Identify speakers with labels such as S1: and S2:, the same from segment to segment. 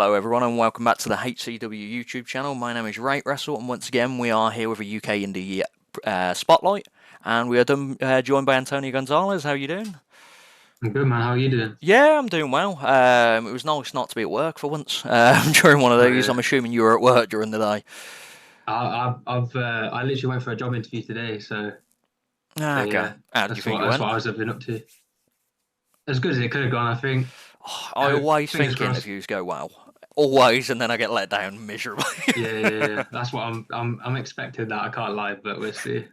S1: Hello everyone and welcome back to the HCW YouTube channel. My name is Rate Wrestle and once again we are here with a UK Indy Spotlight and we are joined by Antonio Gonzalez. How are you doing?
S2: I'm good, man. How are you doing?
S1: Yeah, I'm doing well. It was nice not to be at work for once during one of
S2: Oh
S1: these.
S2: yeah.
S1: I'm assuming you were at work during the day.
S2: I literally went for a job interview today, so
S1: Okay.
S2: yeah,
S1: How did you
S2: that's
S1: think
S2: what
S1: you
S2: that's
S1: went?
S2: what I was been up to. As good as it could have gone, I think.
S1: I always
S2: Fingers
S1: think
S2: crossed.
S1: interviews go well. Always, and then I get let down miserably.
S2: Yeah. That's what I'm expecting that. I can't lie, but we'll see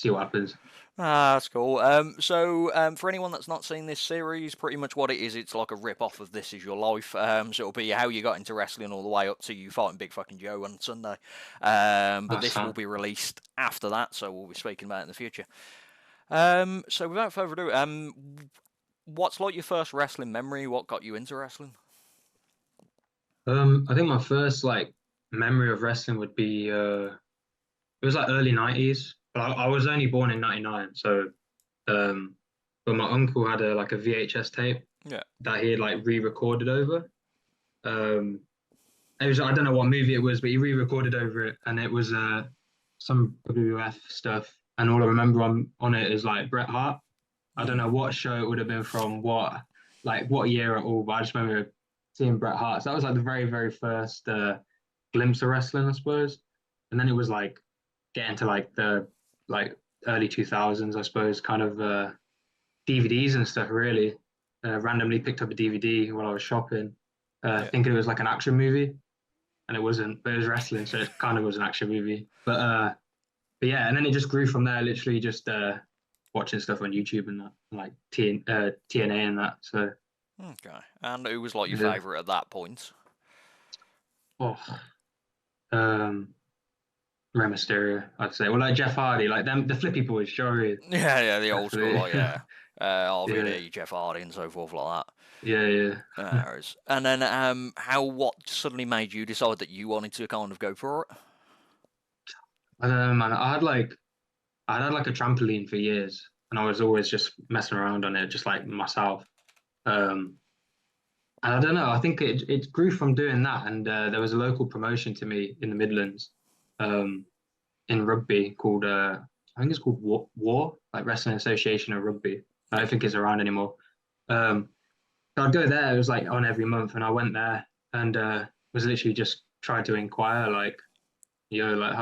S2: what happens.
S1: That's cool. For anyone that's not seen this series, pretty much what it is, it's like a rip-off of This Is Your Life. So it'll be how you got into wrestling all the way up to you fighting Big Fucking Joe on Sunday. But
S2: That's
S1: this will
S2: fun.
S1: be released after that, so we'll be speaking about it in the future. So without further ado, what's like your first wrestling memory? What got you into wrestling?
S2: I think my first like memory of wrestling would be it was like early 90s, but I was only born in 99, so um, but my uncle had a VHS tape
S1: Yeah,
S2: that he had like re-recorded over. Um, It was I don't know what movie it was, but he re-recorded over it, and it was some WWF stuff. And all I remember on it is like Bret Hart. I don't
S1: mm.
S2: know what show it would have been from, what year at all, but I just remember seeing Bret Hart. So that was like the very first glimpse of wrestling, I suppose. And then it was like getting to like the like early 2000s, I suppose, kind of DVDs and stuff. Really, randomly picked up a DVD while I was shopping,
S1: Yeah.
S2: thinking it was like an action movie and it wasn't, but it was wrestling, so it kind of was an action movie. But yeah, and then it just grew from there. Literally just watching stuff on YouTube and that, like TNA and that. So
S1: Okay. And who was like your
S2: yeah.
S1: favourite at that point?
S2: Oh, um, Rey Mysterio, I'd say. Well, like Jeff Hardy, like them, the Flippy Boys, Joey,
S1: Yeah, the old school,
S2: definitely.
S1: like yeah,
S2: Yeah,
S1: RVD, Jeff Hardy, and so forth like that.
S2: yeah.
S1: And then, what suddenly made you decide that you wanted to kind of go for it?
S2: I don't know, man. I had like a trampoline for years, and I was always just messing around on it, just like myself. Um, And I don't know. I think it grew from doing that, and there was a local promotion to me in the Midlands, um, in rugby called I think it's called War, like Wrestling Association of Rugby. I
S1: Yeah.
S2: don't think it's around anymore. Um, so I'd go there. It was like on every month, and I went there and was literally just trying to inquire, like, like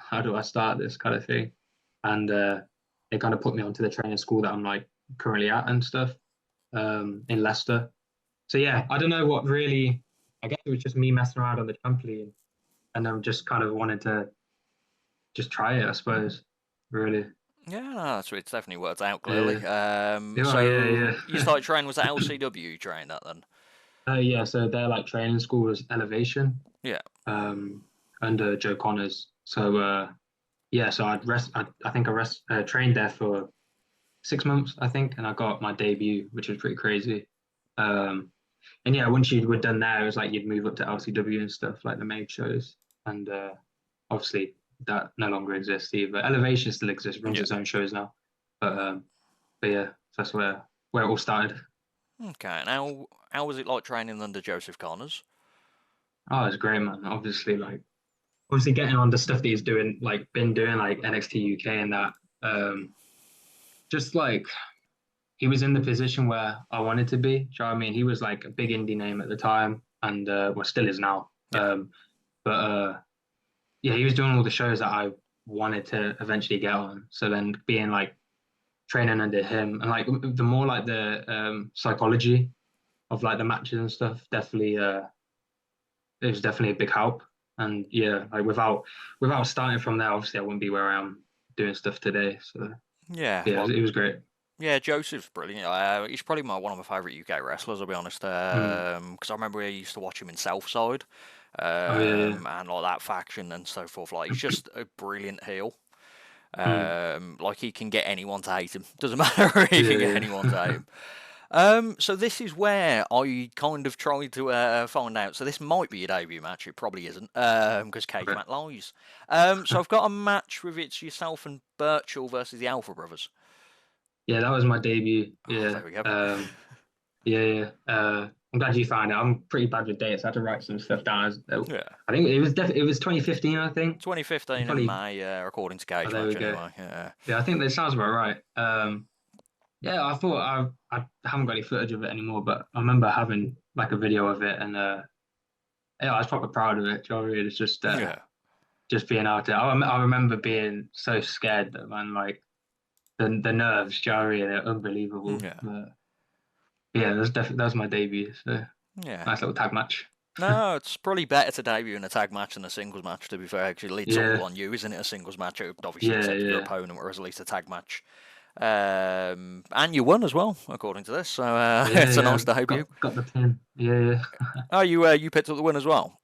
S2: how do I start this kind of thing, and they kind of put me onto the training school that I'm like currently at and stuff, in Leicester. So yeah, I don't know what really. I guess it was just me messing around on the trampoline, and I'm just kind of wanted to just try it. I suppose, really.
S1: Yeah, no, it's definitely worked out clearly.
S2: Yeah. Oh
S1: So you
S2: yeah.
S1: started training, was that LCW you trained at then?
S2: Yeah. So their like training school was Elevation,
S1: Yeah.
S2: um, under Joe Connors. So yeah. So I think trained there for 6 months, I think, and I got my debut, which was pretty crazy. Um, and yeah, once you were done there, it was like you'd move up to LCW and stuff, like the main shows. And obviously that no longer exists either. Elevation still exists, runs
S1: Yeah.
S2: its own shows now. But yeah, that's where it all started.
S1: Okay. And how was it like training under Joseph Connors?
S2: Oh, it's great, man. Obviously getting on the stuff that he's doing, like been doing like NXT UK and that. Um, just like he was in the position where I wanted to be. Do you know what I mean? He was like a big indie name at the time, and well, still is now.
S1: Yeah.
S2: But yeah, he was doing all the shows that I wanted to eventually get on. So then being like training under him and like the more like the psychology of like the matches and stuff, definitely it was definitely a big help. And yeah, like without starting from there, obviously I wouldn't be where I am doing stuff today. So
S1: Yeah.
S2: yeah,
S1: Like
S2: it was great.
S1: yeah, Joseph's brilliant. He's probably one of my favourite UK wrestlers, I'll be honest.
S2: Mm.
S1: Because I remember I used to watch him in Southside,
S2: Oh yeah,
S1: and like that faction and so forth. Like he's just a brilliant heel.
S2: mm.
S1: Like he can get anyone to hate him. Doesn't matter. He can get
S2: Yeah,
S1: anyone to hate him. So this is where I kind of tried to find out. So this might be your debut match. It probably isn't, because Cage
S2: okay.
S1: Match lies. So I've got a match with it's yourself and Birchall versus the Alpha Brothers.
S2: Yeah, that was my debut.
S1: Oh,
S2: Yeah,
S1: there we go.
S2: yeah. I'm glad you found it. I'm pretty bad with dates. I had to write some stuff down.
S1: Yeah.
S2: I think it was definitely it was 2015. I think
S1: 2015 in
S2: probably.
S1: May, according to
S2: Oh,
S1: Cage
S2: there we
S1: Match,
S2: go.
S1: anyway. Yeah.
S2: Yeah, I think that sounds about right. Yeah, I thought I haven't got any footage of it anymore, but I remember having like a video of it, and yeah, I was proper proud of it. Do you know what I mean? It's
S1: Yeah.
S2: just being out there. I remember being so scared that man, like the nerves, do you know what I mean? They're unbelievable.
S1: Yeah.
S2: But yeah, that was my debut. So
S1: Yeah.
S2: nice little tag match.
S1: No, it's probably better to debut in a tag match than a singles match, to be fair. Actually, it's all
S2: Yeah,
S1: on you, isn't it? A singles match, obviously,
S2: yeah,
S1: except for your
S2: yeah.
S1: opponent, whereas at least a tag match. And you won as well, according to this. So
S2: Yeah,
S1: it's a
S2: yeah,
S1: nice debut.
S2: got the pin. Yeah, yeah,
S1: Oh, you picked up the win as well.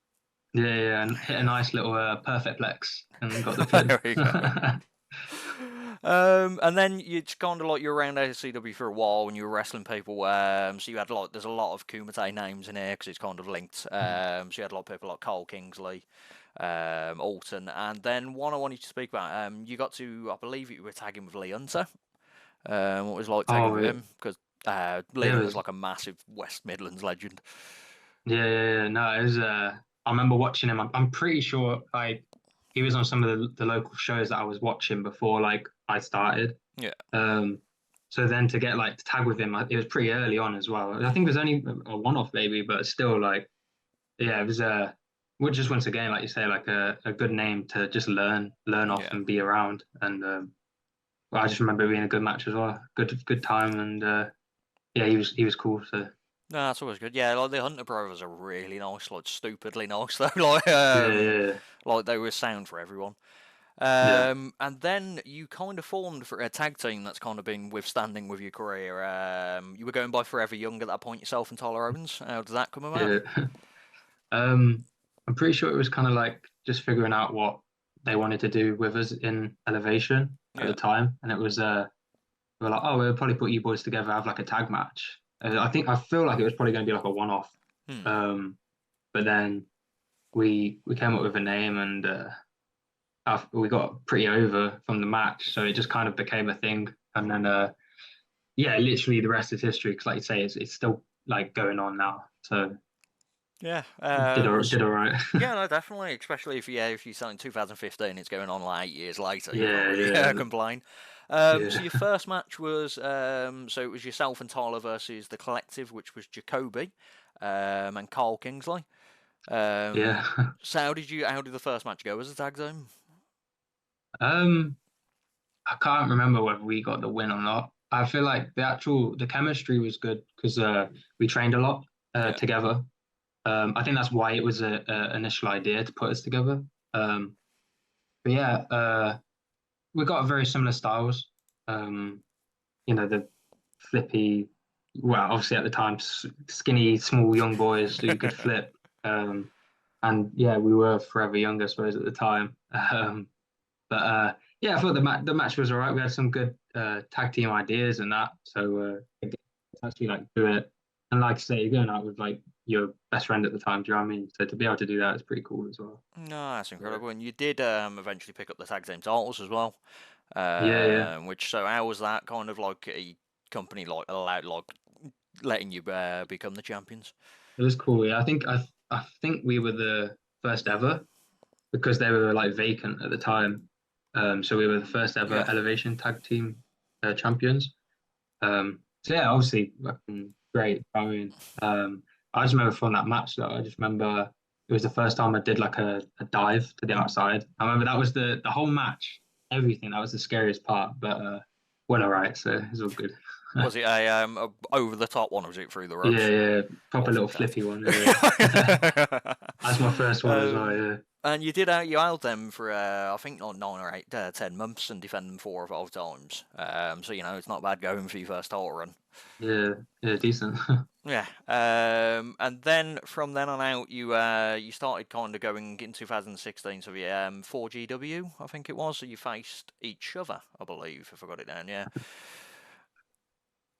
S2: yeah, yeah, and hit a nice little perfect plex and got the
S1: There
S2: pin.
S1: we go. And then it's kind of like you're around HCW for a while when you were wrestling people. So you had there's a lot of Kumite names in here because it's kind of linked. So you had a lot of people like Cole Kingsley, Alton, and then one I wanted to speak about. You got to, I believe you were tagging with Lee Hunter. What was it like tagging
S2: Oh,
S1: with him? Because Lee
S2: it
S1: Hunter's
S2: was
S1: like a massive West Midlands legend.
S2: yeah, yeah, yeah. No, it was. I remember watching him. I'm pretty sure like he was on some of the local shows that I was watching before like I started.
S1: Yeah,
S2: Um, so then to get like to tag with him, it was pretty early on as well. I think it was only a one-off maybe, but still like yeah, it was well, just once again like you say like a good name to just learn off
S1: yeah.
S2: and be around. And well, I just remember it being a good match as well. Good time and yeah, he was cool. So
S1: No, that's always good. Yeah, like the Hunter brothers are really nice, like stupidly nice though. Like
S2: yeah, yeah,
S1: like they were sound for everyone.
S2: yeah.
S1: And then you kind of formed for a tag team that's kind of been withstanding with your career. You were going by Forever Young at that point yourself and Tyler Owens. How did that come about?
S2: Yeah. Um, I'm pretty sure it was kind of like just figuring out what they wanted to do with us in Elevation at
S1: Yeah.
S2: the time, and it was we were like, oh, we'll probably put you boys together, have like a tag match. I feel like it was probably going to be like a one-off,
S1: Hmm.
S2: um, but then we came up with a name, and we got pretty over from the match, so it just kind of became a thing, and then yeah, literally the rest is history. Because like you say, it's still like going on now, so
S1: Yeah.
S2: did all right.
S1: Yeah, no, definitely. Especially if you start in 2015, it's going on like 8 years later. You can't
S2: Yeah,
S1: really
S2: yeah,
S1: complain. So
S2: yeah.
S1: your first match was so it was yourself and Tyler versus the Collective, which was Jacoby and Carl Kingsley.
S2: Yeah.
S1: So how did the first match go as a tag team?
S2: Um, I can't remember whether we got the win or not. I feel like the chemistry was good because we trained a lot
S1: Yeah,
S2: together. I think that's why it was a initial idea to put us together. Um, but yeah, we got very similar styles. Um, the flippy, well, obviously at the time, skinny, small, young boys who could flip. Um, and yeah, we were forever young, I suppose, at the time. But yeah, I thought the match was all right. We had some good tag team ideas and that. So it's actually like do it. And like I say, you're going out with like your best friend at the time. Do you know what I mean? So to be able to do that is pretty cool as well.
S1: no, that's
S2: So,
S1: incredible. And you did eventually pick up the tag team titles as well.
S2: yeah, yeah.
S1: Which so how was that kind of like a company like allowed like letting you become the champions?
S2: It was cool. Yeah, I think we were the first ever because they were like vacant at the time. So we were the first ever
S1: Yeah.
S2: Elevation Tag Team champions. So yeah, obviously fucking great. I just remember from that match though. I just remember it was the first time I did like a dive to the outside. I remember that was the whole match, everything. That was the scariest part, but went all right, so it's all good.
S1: Was it a over the top one or was it through the
S2: Yeah,
S1: ropes?
S2: yeah,
S1: Oh,
S2: proper little
S1: fantastic.
S2: flippy one. Yeah. That's my first one as well.
S1: um,
S2: Yeah,
S1: and you held them for I think like 9 or 8, 10 months and defended them 4 or 5 times. So it's not bad going for your first title run.
S2: yeah, yeah, decent.
S1: Yeah, and then from then on out, you started kind of going in 2016. So yeah, 4GW, I think it was. So you faced each other, I believe, if I got it down. Yeah.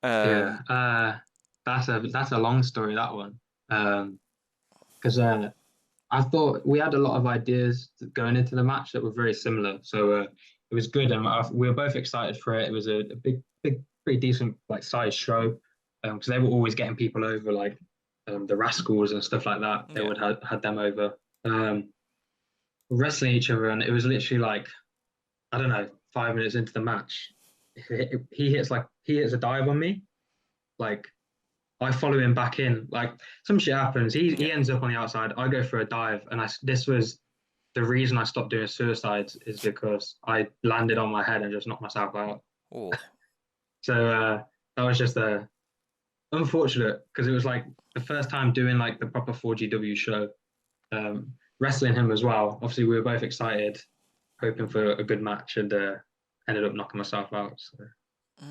S2: Yeah,
S1: Um,
S2: that's a long story that one. Because I thought we had a lot of ideas going into the match that were very similar, so it was good, and we were both excited for it. It was a big, pretty decent like size show, because they were always getting people over like the Rascals and stuff like that. They
S1: Yeah.
S2: would have had them over, um, wrestling each other, and it was literally like, I don't know, 5 minutes into the match, he hits a dive on me, like I follow him back in, like some shit happens. He
S1: Yeah.
S2: ends up on the outside. I go for a dive, and this was the reason I stopped doing suicides is because I landed on my head and just knocked myself out.
S1: Oh.
S2: So that was just unfortunate because it was like the first time doing like the proper 4GW show, wrestling him as well. Obviously, we were both excited, hoping for a good match, and ended up knocking myself out. So.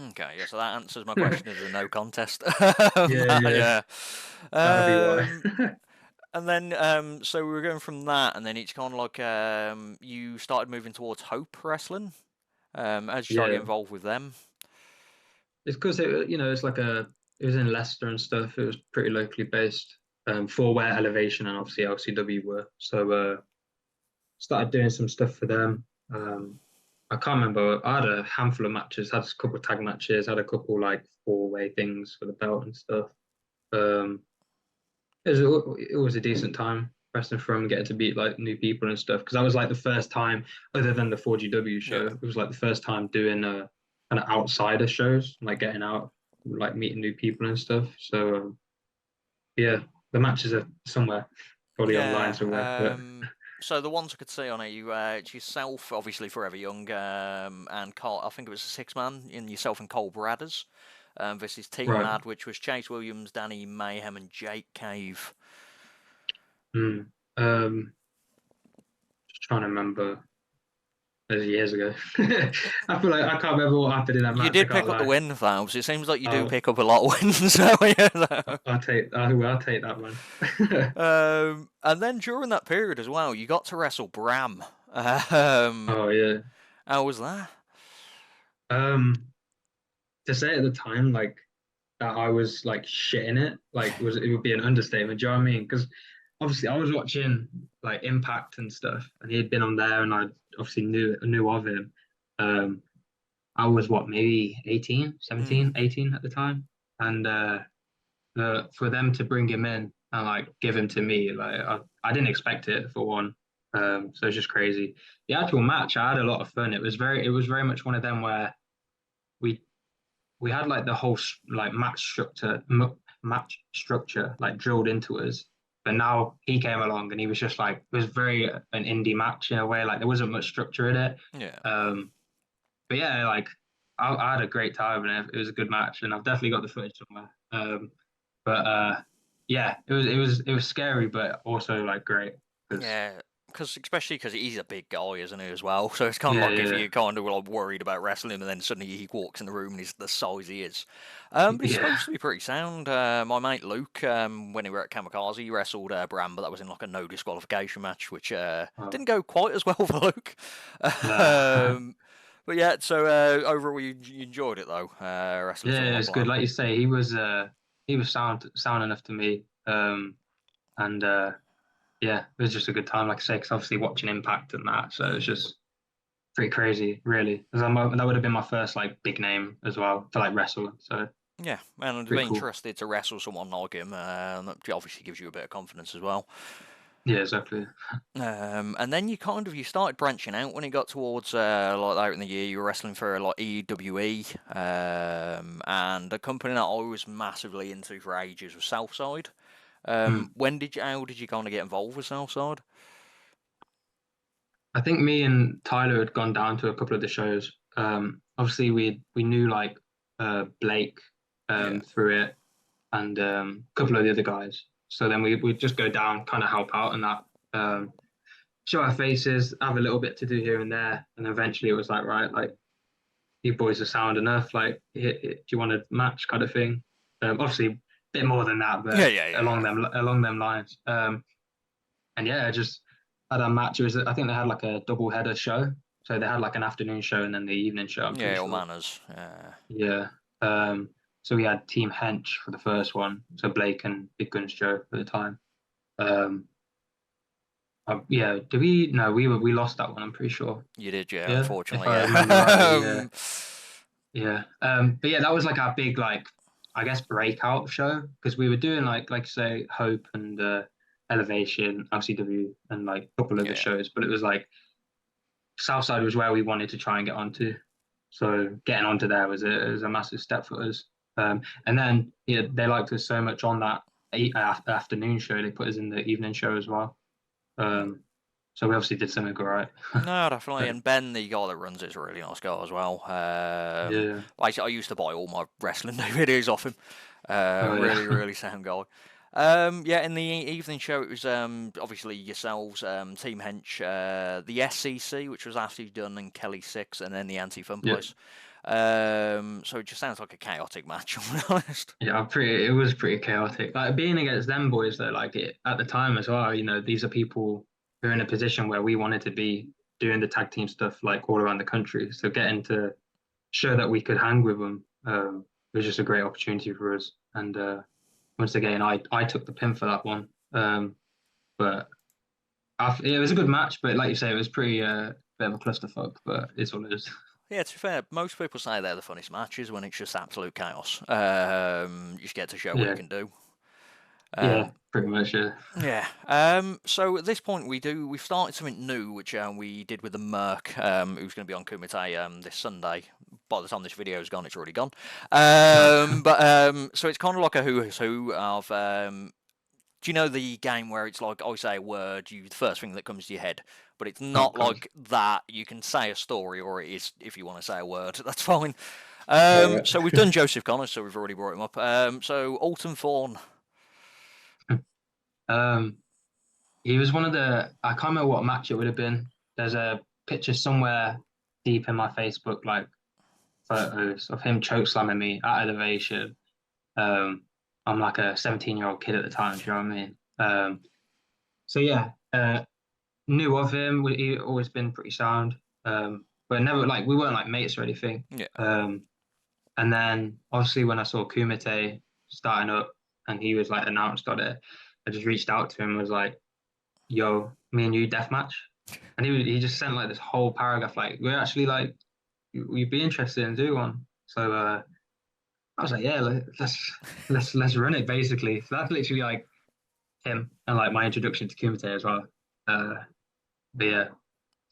S1: Okay, yeah, so that answers my question of the no contest.
S2: Yeah,
S1: Yeah.
S2: that'll be why.
S1: Um, and then, so we were going from that, and then it's kind of like you started moving towards Hope Wrestling. As you started
S2: Yeah,
S1: getting involved with them.
S2: it's because it's like it was in Leicester and stuff. It was pretty locally based, for where Elevation and obviously LCW were. So started doing some stuff for them. I can't remember. I had a handful of matches, had a couple of tag matches, had a couple like four-way things for the belt and stuff. Um, it was a decent time wrestling for them, getting to meet like new people and stuff. Because that was like the first time, other than the 4GW show,
S1: Yeah.
S2: it was like the first time doing kind of outsider shows, like getting out, like meeting new people and stuff. So yeah, the matches are somewhere, probably online somewhere.
S1: Yeah.
S2: But
S1: So the ones I could see on it, it's yourself, obviously Forever Young, and Cole, I think it was a six-man in yourself and Cole Bradders, versus Team
S2: right,
S1: Mad, which was Chase Williams, Danny Mayhem, and Jake Cave.
S2: mm, just trying to remember. Those years ago. I feel like I can't remember what happened in that
S1: You
S2: match. I
S1: did
S2: can't
S1: pick up the
S2: lie.
S1: win, though, so it seems like you do
S2: I'll,
S1: pick up a lot of wins. So, yeah.
S2: I'll take that one.
S1: And then during that period as well, you got to wrestle Bram. Um,
S2: Oh yeah.
S1: how was that?
S2: Um, to say at the time like that I was like shitting it, like it would be an understatement. Do you know what I mean? Because obviously I was watching like Impact and stuff, and he had been on there, and I obviously knew of him. Um, I was what, maybe 18,
S1: Mm,
S2: 17, 18 at the time, and for them to bring him in and like give him to me, like I didn't expect it for one. So it's just crazy. The actual match, I had a lot of fun. It was very much one of them where we we had like the whole like match structure like drilled into us. But now he came along and he was just like it was very an indie match in a way. Like there wasn't much structure in it.
S1: yeah.
S2: Um, but yeah, like I had a great time and it was a good match, and I've definitely got the footage somewhere. But yeah, it was scary, but also like great because
S1: Yeah, because especially because he's a big guy, isn't he, as well? So it's kind of
S2: yeah,
S1: like if
S2: yeah,
S1: you're kind of like worried about wrestling him, and then suddenly he walks in the room and he's the size he is. But he's
S2: yeah,
S1: supposed to be pretty sound. My mate Luke, when he were at Kamikaze, he wrestled Bram, but that was in like a no disqualification match, which
S2: oh,
S1: didn't go quite as well for Luke.
S2: nah.
S1: um, but yeah, so overall, you enjoyed it though, wrestling someone
S2: Yeah,
S1: like
S2: it's good.
S1: Bram.
S2: Like you say, he was sound enough to me. And yeah, it was just a good time. Like I say, because obviously watching Impact and that, so it's
S1: Mm.
S2: just pretty crazy, really. Because that would have been my first like big name as well to like wrestle. So
S1: Yeah, and
S2: pretty
S1: being
S2: cool.
S1: interested to wrestle someone like him, that obviously gives you a bit of confidence as well.
S2: Yeah, exactly.
S1: And then you started branching out when it got towards like later in the year. You were wrestling for like EWE, and a company that I was massively into for ages was Southside.
S2: Mm.
S1: How did you kind of get involved with Southside?
S2: I think me and Tyler had gone down to a couple of the shows. Obviously we knew like Blake
S1: Yeah,
S2: through it, and a couple of the other guys. So then we'd just go down, kind of help out and that. Show our faces, have a little bit to do here and there, and eventually it was like, right, like you boys are sound enough, like do you want a match kind of thing? Obviously, a bit more than that,
S1: yeah,
S2: but
S1: yeah, yeah,
S2: along them lines. And yeah, just had a match. It was I think they had like a double header show, so they had like an afternoon show and then the evening show. I'm pretty
S1: yeah. All
S2: sure.
S1: manners. Yeah,
S2: Yeah. So we had Team Hench for the first one, so Blake and Big Guns Joe at the time. Um, yeah, did we? No, we lost that one. I'm pretty sure.
S1: you did, yeah.
S2: Yeah, if
S1: Unfortunately,
S2: I remember
S1: yeah.
S2: rightly. Yeah, yeah. But yeah, that was like our big like. I guess breakout show because we were doing like you say Hope and Elevation, LCW, and like a couple of the
S1: Yeah.
S2: shows, but it was like Southside was where we wanted to try and get onto. So getting onto there was a massive step for us. And then yeah, they liked us so much on that afternoon show. They put us in the evening show as well. Um, so we obviously did something right.
S1: No, definitely.
S2: But
S1: And Ben, the guy that runs it, is a really nice guy as well.
S2: yeah,
S1: I used to buy all my wrestling DVDs off him.
S2: oh yeah,
S1: Really, really sound guy. Yeah, in the evening show, it was obviously yourselves, Team Hench, the SCC, which was after you'd done, and Kelly Six, and then the Anti-Fun
S2: yeah,
S1: Police. So it just sounds like a chaotic match, I'm honest.
S2: yeah. It was pretty chaotic. Like being against them boys though, like it at the time as well. You know, these are people who are in a position where we wanted to be doing the tag team stuff like all around the country. So getting to show that we could hang with them was just a great opportunity for us. And once again, I took the pin for that one. But it was a good match, but like you say, it was pretty bit of a clusterfuck. But it's what it is.
S1: Yeah, to be fair, most people say they're the funniest matches when it's just absolute chaos. You just get to show what you
S2: Yeah,
S1: can do.
S2: yeah,
S1: Um,
S2: pretty much. Yeah,
S1: Yeah. So at this point, we've started something new, which we did with the Merc, who's going to be on Kumite this Sunday. By the time this video is gone, it's already gone. So it's kind of like a who's who of. Do you know the game where it's like I say a word, the first thing that comes to your head, but it's
S2: oh
S1: not
S2: god,
S1: like that. You can say a story, or it is if you want to say a word, that's fine.
S2: yeah,
S1: So we've done Joseph Connors, so we've already brought him up. So Alton Thorne.
S2: yeah. He was one of the. I can't remember what match it would have been. There's a picture somewhere deep in my Facebook, like photos of him choke slamming me at elevation. Um, I'm like a 17-year-old kid at the time. Do you know what I mean? So yeah, knew of him. He always been pretty sound. But never like we weren't like mates or anything.
S1: Yeah.
S2: Um, and then obviously when I saw Kumite starting up and he was like announced on it, I just reached out to him and was like, "Yo, me and you deathmatch." And he just sent like this whole paragraph like, "We're actually like, we'd be interested in do one." So I was like, "Yeah, let's run it basically." So that's literally like him and like my introduction to Kumite as well. Uh, but yeah,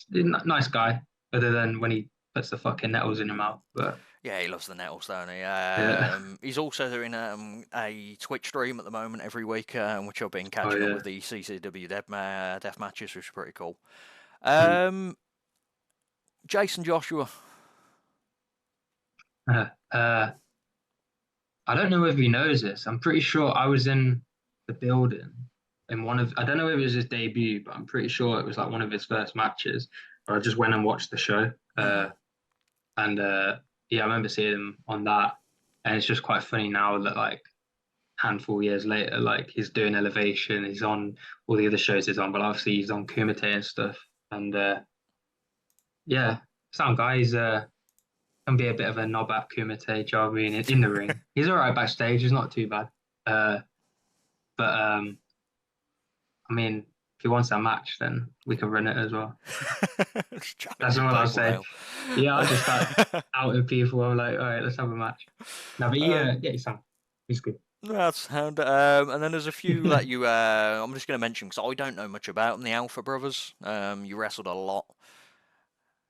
S2: nice guy. Other than when he puts the fucking nettles in your mouth, but
S1: Yeah, he loves the nettles, don't he?
S2: yeah,
S1: He's also doing a Twitch stream at the moment every week, which I've been
S2: oh
S1: catching up
S2: yeah,
S1: with the CCW death matches, which is pretty cool.
S2: mm.
S1: Um, Jason Joshua.
S2: uh, I don't know if he knows this. I'm pretty sure I was in the building in one of. I don't know if it was his debut, but I'm pretty sure it was like one of his first matches. Where I just went and watched the show,
S1: Hmm.
S2: and yeah, I remember seeing him on that, and it's just quite funny now that like handful of years later, like he's doing Elevation, he's on all the other shows he's on, but obviously he's on Kumite and stuff, and yeah, sound guy. He's can be a bit of a knob at Kumite, do you know what I mean? In the ring, he's all right backstage. He's not too bad. Uh, but I mean, if he wants a match, then we can run it as well.
S1: Just
S2: That's
S1: challenging
S2: all I'll
S1: people
S2: say.
S1: now.
S2: Yeah, I'll just start outing people. I'm like, all right, let's have a match. No, but
S1: um,
S2: yeah, he's fine. He's good.
S1: that's sound. And then there's a few that you. I'm just going to mention because I don't know much about them. The Alpha Brothers. You wrestled a lot.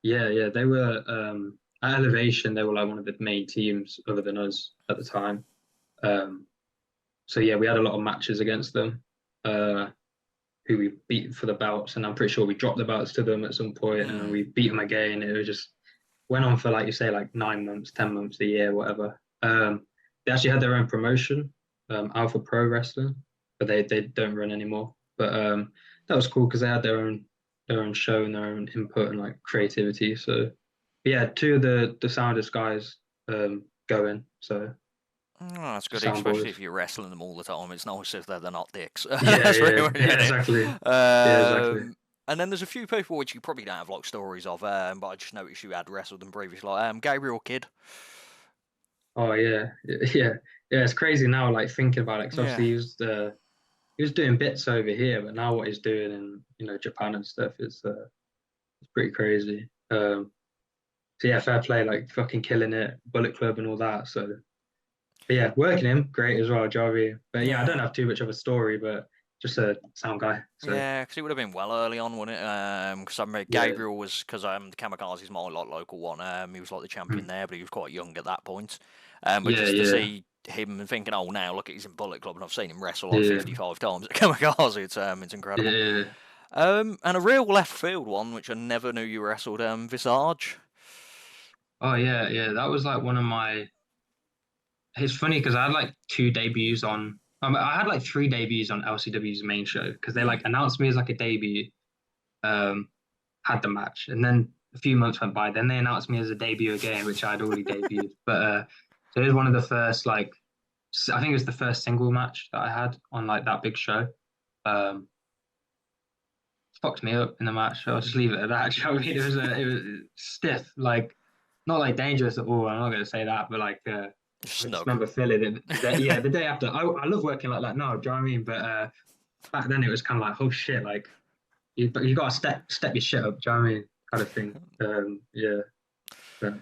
S2: Yeah, yeah, they were at Elevation. They were like one of the main teams other than us at the time. Um, so yeah, we had a lot of matches against them. Who we beat for the belts, and I'm pretty sure we dropped the belts to them at some point, and then
S1: Mm.
S2: we beat them again. It was just went on for like you say, like 9 months, 10 months, a year, whatever. They actually had their own promotion, Alpha Pro Wrestling, but they don't run anymore. But that was cool because they had their own show and their own input and like creativity. So yeah, two of the soundest guys going. So
S1: Oh, that's
S2: the
S1: good,
S2: sound
S1: especially
S2: boys.
S1: if you're wrestling them all the time. It's nice if they're not dicks.
S2: Yeah,
S1: That's pretty
S2: yeah,
S1: much
S2: yeah,
S1: it.
S2: exactly. Yeah, exactly.
S1: And then there's a few people which you probably don't have like stories of, but I just noticed you had wrestled them previously, like Gabriel Kidd.
S2: Oh yeah, yeah, yeah. It's crazy now, like thinking about it, because
S1: Yeah.
S2: obviously he was doing bits over here, but now what he's doing in Japan and stuff is it's pretty crazy. So yeah, fair play, like fucking killing it, Bullet Club and all that. So But yeah, working him, great as well, Jarvie. But yeah, I don't
S1: Yeah.
S2: have too much of a story, but just a sound guy. So
S1: Yeah, because it would have been well early on, wouldn't it? Because I remember
S2: yeah.
S1: Gabriel was because the Kamikaze's my like local one. He was like the champion
S2: Mm.
S1: there, but he was quite young at that point. But
S2: Yeah,
S1: just to
S2: yeah,
S1: see him and thinking, oh, now look, he's in Bullet Club, and I've seen him wrestle like
S2: yeah,
S1: 55 times at Kamikaze. It's incredible.
S2: yeah.
S1: And a real left field one, which I never knew you wrestled. Visage.
S2: Oh yeah, yeah. That was like one of my. It's funny because I had like two debuts on. I had like three debuts on LCW's main show because they
S1: Hmm.
S2: like announced me as like a debut. Um, had the match, and then a few months went by. Then they announced me as a debut again, which I'd already debuted. But so it was one of the first like I think it was the first single match that I had on like that big show. Um, Fucked me up in the match. I'll just leave it at that. You know what I mean? It was stiff, like not like dangerous at all. I'm not gonna say that, but like I just
S1: Snug.
S2: remember feeling it. Yeah, the day after. I love working like that now. Do you know what I mean? But back then it was kind of like, oh shit, like you got to step your shit up. Do you know what I mean? Kind of thing. Yeah. But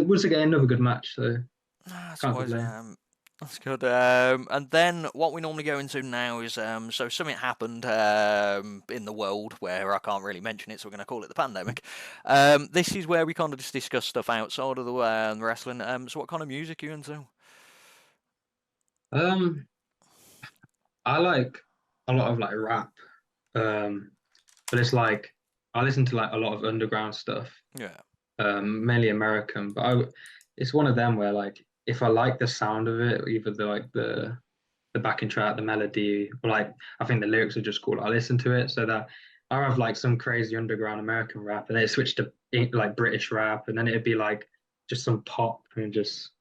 S2: once again, another good match. So
S1: That's
S2: can't
S1: always
S2: complain.
S1: that's good. And then what we normally go into now is so something happened in the world where I can't really mention it, so we're going to call it the pandemic. This is where we kind of just discuss stuff outside of the wrestling. So what kind of music are you into?
S2: Um, I like a lot of like rap. Um, but it's like I listen to like a lot of underground stuff.
S1: Yeah.
S2: Mainly American. But it's one of them where like if I like the sound of it, either the backing track, the melody, or like I think the lyrics are just cool. I listen to it so that I have like some crazy underground American rap, and then it switched to like British rap, and then it'd be like just some pop and just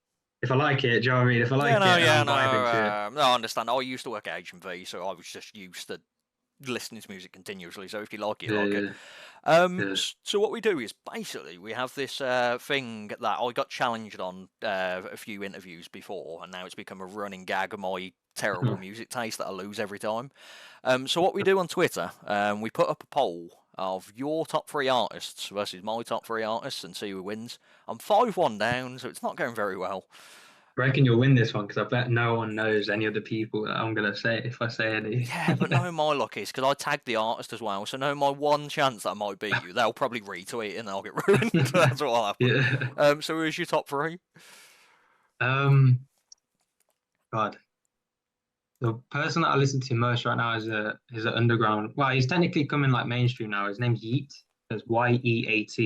S2: if I like it, do you know what I mean? If I like it and
S1: Yeah,
S2: I'm
S1: no,
S2: vibing to it,
S1: no, I understand. I used to work at HMV, so I was just used to listening to music continuously. So if you like it, you like it.
S2: yeah, yeah,
S1: So what we do is basically we have this thing that I got challenged on a few interviews before, and now it's become a running gag of my terrible
S2: yeah.
S1: music taste that I lose every time. So what we do on Twitter, we put up a poll of your top three artists versus my top three artists and see who wins. I'm 5-1 down, so it's not going very well.
S2: I reckon you'll win this one because I bet no one knows any of the people that I'm gonna say if I say any.
S1: Yeah, but knowing my luck is because I tagged the artist as well, so knowing my one chance that I might beat you, they'll probably retweet it and I'll get ruined. That's what'll happen.
S2: Yeah.
S1: So who's your top three?
S2: Um, God, the person that I listen to most right now is a underground. Well, he's technically coming like mainstream now. His name's Yeet. That's Yeat. He's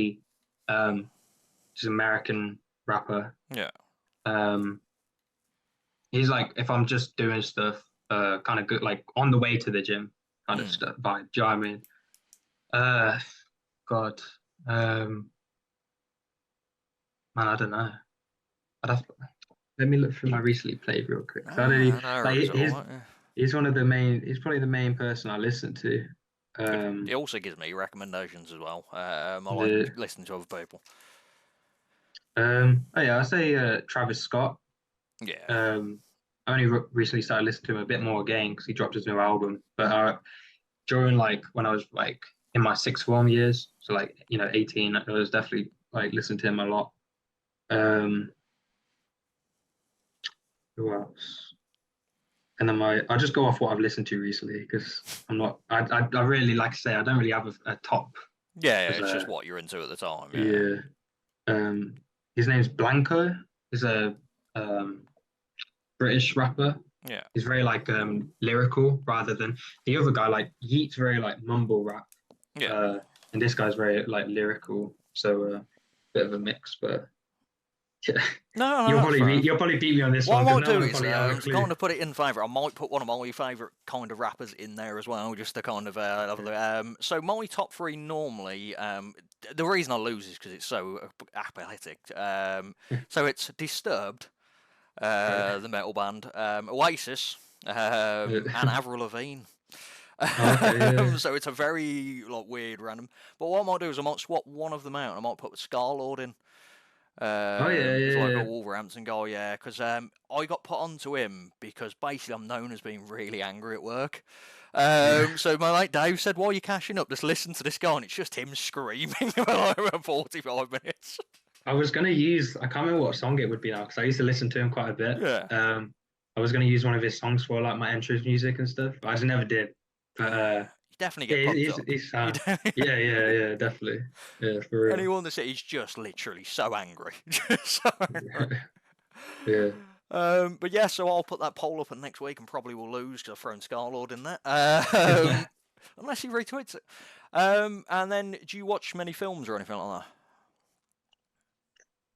S2: an American rapper.
S1: Yeah.
S2: Um, he's like if I'm just doing stuff, kind of good, like on the way to the gym, kind of
S1: Mm.
S2: stuff. Vibe. Do you know what I mean? Uh, God, um, man, I don't know. I'd have let me look through my recently played real quick. So I don't
S1: Ah,
S2: even,
S1: no worries
S2: like
S1: at all. Yeah.
S2: he's one of the main. He's probably the main person I listen to.
S1: Good. It also gives me recommendations as well. I like
S2: The
S1: listening to other people.
S2: oh yeah, I say Travis Scott.
S1: Yeah.
S2: Um, I only recently started listening to him a bit more again because he dropped his new album. But during like when I was like in my sixth form years, so like 18, I was definitely like listening to him a lot. Um, who else? And then I'll just go off what I've listened to recently because I'm not. I really like to say I don't really have a top
S1: Yeah,
S2: because
S1: it's just what you're into at the time. Yeah.
S2: yeah. Um, his name's Blanco. He's a um British rapper.
S1: Yeah.
S2: He's very like lyrical rather than the other guy. Like Yeat's very like mumble rap,
S1: Yeah.
S2: uh, and this guy's very like lyrical. So bit of a mix, but yeah.
S1: No, that's fair enough.
S2: You'll probably beat me on this
S1: What
S2: one
S1: I
S2: because
S1: might
S2: no
S1: do
S2: one will
S1: is,
S2: probably have a
S1: to
S2: clue.
S1: kind of put it in favour, I might put one of my favourite kind of rappers in there as well, just to kind of so my top three normally, the reason I lose is because it's so apathetic. So it's Disturbed,
S2: Right.
S1: the metal band, Oasis, and Avril Lavigne.
S2: Oh, okay, yeah.
S1: So it's a very like weird random. But what I might do is I might swap one of them out. I might put Scarlord in.
S2: Oh yeah,
S1: He's
S2: yeah,
S1: like a
S2: yeah.
S1: Wolverhampton guy, yeah. Because I got put onto him because basically I'm known as being really angry at work.
S2: Yeah.
S1: So my mate Dave said, "Why are you cashing up? Just listen to this guy," and it's just him screaming for like about 45 minutes.
S2: I was gonna use. I can't remember what song it would be now because I used to listen to him quite a bit.
S1: Yeah.
S2: I was gonna use one of his songs for like my entrance music and stuff, but I just never did. But
S1: You definitely
S2: yeah,
S1: get pumped up.
S2: he's
S1: You
S2: yeah, yeah, yeah, definitely, yeah, for real.
S1: Anyone that says he's just literally so angry. Just so angry.
S2: Yeah,
S1: But yeah, so I'll put that poll up and next week and probably will lose because I've thrown Star-Lord in there.
S2: yeah.
S1: Unless he retweets it. And then, do you watch many films or anything like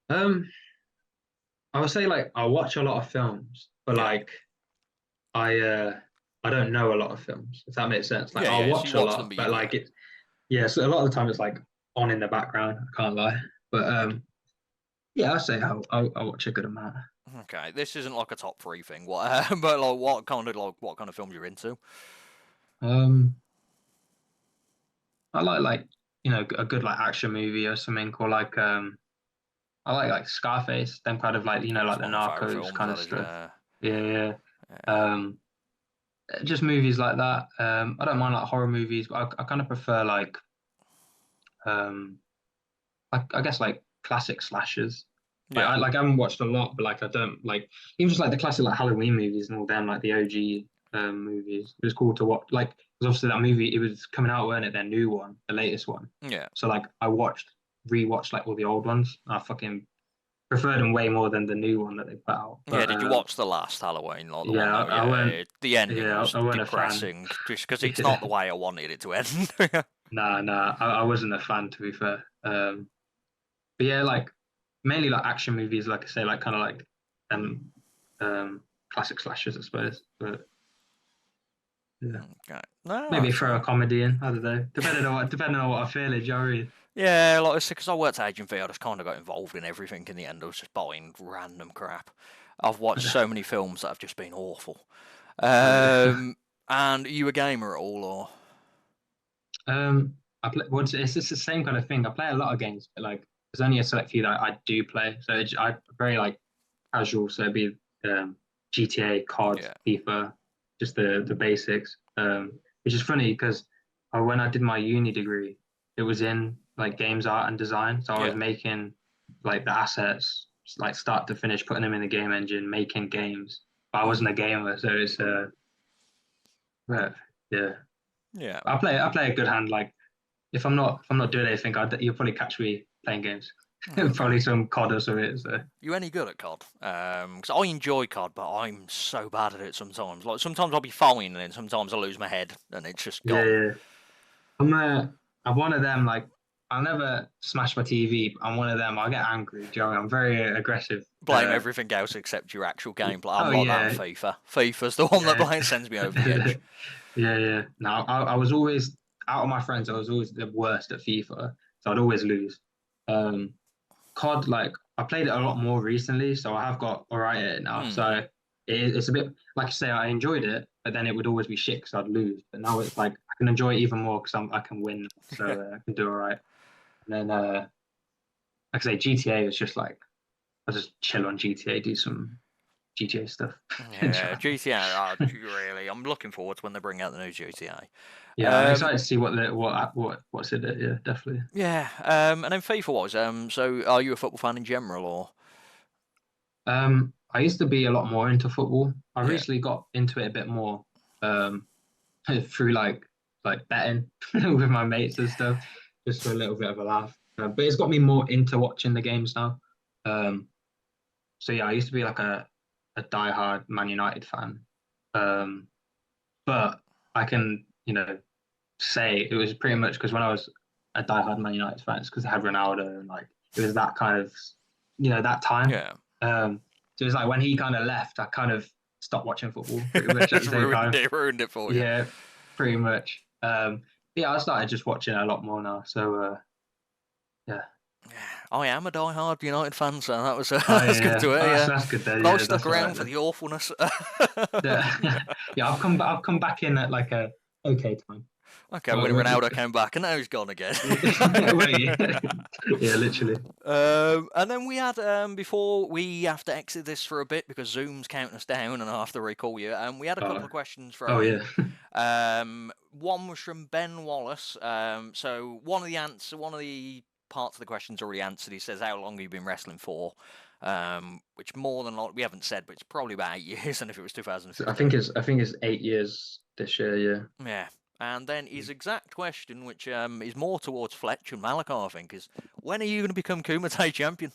S1: that?
S2: Um, I would say like I watch a lot of films, but
S1: Yeah.
S2: like I uh I don't know a lot of films, if that makes sense. Like
S1: Yeah,
S2: I'll
S1: yeah, so you
S2: watch a
S1: watch them,
S2: lot,
S1: but
S2: but like it yeah, so a lot of the time it's like on in the background, I can't lie. But yeah, I'd say I'll watch a good amount.
S1: Okay, this isn't like a top three thing, what, but like what kind of films you're into?
S2: Um I like a good like action movie or something, or I like Scarface, them kind of like
S1: That's
S2: like the
S1: one of my favourite
S2: Narcos
S1: films,
S2: kind of
S1: that is,
S2: stuff.
S1: yeah.
S2: Yeah, yeah.
S1: Yeah.
S2: Um just movies like that. I don't mind like horror movies, but I kind of prefer um I guess like classic slashers. Like
S1: Yeah.
S2: I haven't watched a lot, but like I don't like even just like the classic like Halloween movies and all them, like the OG movies. It was cool to watch. Like, because obviously that movie it was coming out, weren't it? Their new one, the latest one.
S1: Yeah.
S2: So like I rewatched like all the old ones. I fucking preferred them way more than the new one that they put out.
S1: Yeah,
S2: But
S1: did you watch the last Halloween, like the one
S2: yeah,
S1: that, yeah, the ending
S2: yeah,
S1: was
S2: I weren't a fan.
S1: depressing, just because it's not the
S2: Yeah.
S1: way I wanted it to end.
S2: Nah, I wasn't a fan to be fair. But yeah, like mainly like action movies, like I say, like kind of like um classic slashers, I suppose. But yeah,
S1: Okay. No,
S2: maybe
S1: that's
S2: throw a
S1: fine.
S2: comedy in. I don't know. Depending on what I feel, is Joey.
S1: Yeah, like I said, because I worked at agency, I just kind of got involved in everything in the end. I was just buying random crap. I've watched so many films that have just been awful. And are you a gamer at all, or?
S2: I play. Well, it's just the same kind of thing. I play a lot of games, but like there's only a select few that I do play. So I very like casual. So it'd be GTA, COD,
S1: Yeah.
S2: FIFA, just the basics. Which is funny because when I did my uni degree, it was in like games art and design. So I was
S1: Yeah.
S2: making like the assets, like start to finish, putting them in the game engine, making games. But I wasn't a gamer, so it's but, yeah.
S1: Yeah.
S2: I play a good hand. Like if I'm not doing anything, you'll probably catch me playing games.
S1: Okay.
S2: Probably some COD or something. So
S1: You any good at COD? Because I enjoy COD, but I'm so bad at it sometimes. Like sometimes I'll be fine, and then sometimes I lose my head, and it's just
S2: yeah,
S1: gone.
S2: yeah. I'm one of them. Like I'll never smash my TV. But I'm one of them. I get angry. Do you know what I mean? I'm very aggressive.
S1: Blame everything else except your actual gameplay. I'm
S2: Oh
S1: like that in
S2: yeah,
S1: FIFA. FIFA's the one that
S2: yeah,
S1: sends me over the edge.
S2: yeah, yeah. No, I was always out of my friends. I was always the worst at FIFA, so I'd always lose. Um, COD, like I played it a lot more recently, so I have got all right at it now.
S1: Hmm.
S2: So it's a bit like I say, I enjoyed it, but then it would always be shit because I'd lose. But now it's like I can enjoy it even more because I can win, so I can do all right. And then like I say, GTA is just like I just chill on GTA, do some GTA stuff.
S1: Yeah, GTA. Really, I'm looking forward to when they bring out the new GTA.
S2: Yeah, I'm excited to see what's in it. Yeah, definitely.
S1: Yeah. And then FIFA was. So are you a football fan in general, or?
S2: I used to be a lot more into football. I
S1: Yeah.
S2: recently got into it a bit more um, through like betting with my mates and stuff, just for a little bit of a laugh. But it's got me more into watching the games now. Um, so yeah, I used to be like a diehard Man United fan, um, but I can say it was pretty much because when I was a diehard Man United fan, it's because I had Ronaldo and like it was that kind of that time.
S1: Yeah.
S2: So it was like when he kind of left, I kind of stopped watching football pretty much at
S1: It's
S2: the same time.
S1: ruined it for you.
S2: Yeah, pretty much. Yeah, I started just watching a lot more now. So yeah.
S1: I am a die-hard United fan, so that was
S2: Oh
S1: that's good
S2: yeah,
S1: to hear.
S2: oh,
S1: Yeah,
S2: that's good then.
S1: but I was
S2: Yeah,
S1: stuck
S2: that's all
S1: around
S2: right
S1: for
S2: then.
S1: the awfulness.
S2: Yeah, yeah, I've come back in at like a okay time.
S1: Okay,
S2: Well,
S1: when Ronaldo came back, and now he's gone again.
S2: well, yeah, yeah, literally.
S1: And then we had before we have to exit this for a bit because Zoom's counting us down, and I have to recall you. We had a couple
S2: Oh,
S1: of questions
S2: oh
S1: thrown in.
S2: yeah.
S1: One was from Ben Wallace. So one of the parts of the questions already answered. He says, how long have you been wrestling for? Which more than we haven't said, but it's probably about 8 years, and if it was 2015.
S2: I think it's 8 years this year, yeah.
S1: Yeah. And then his exact question, which is more towards Fletch and Malachi, I think, is when are you going to become Kumite champion?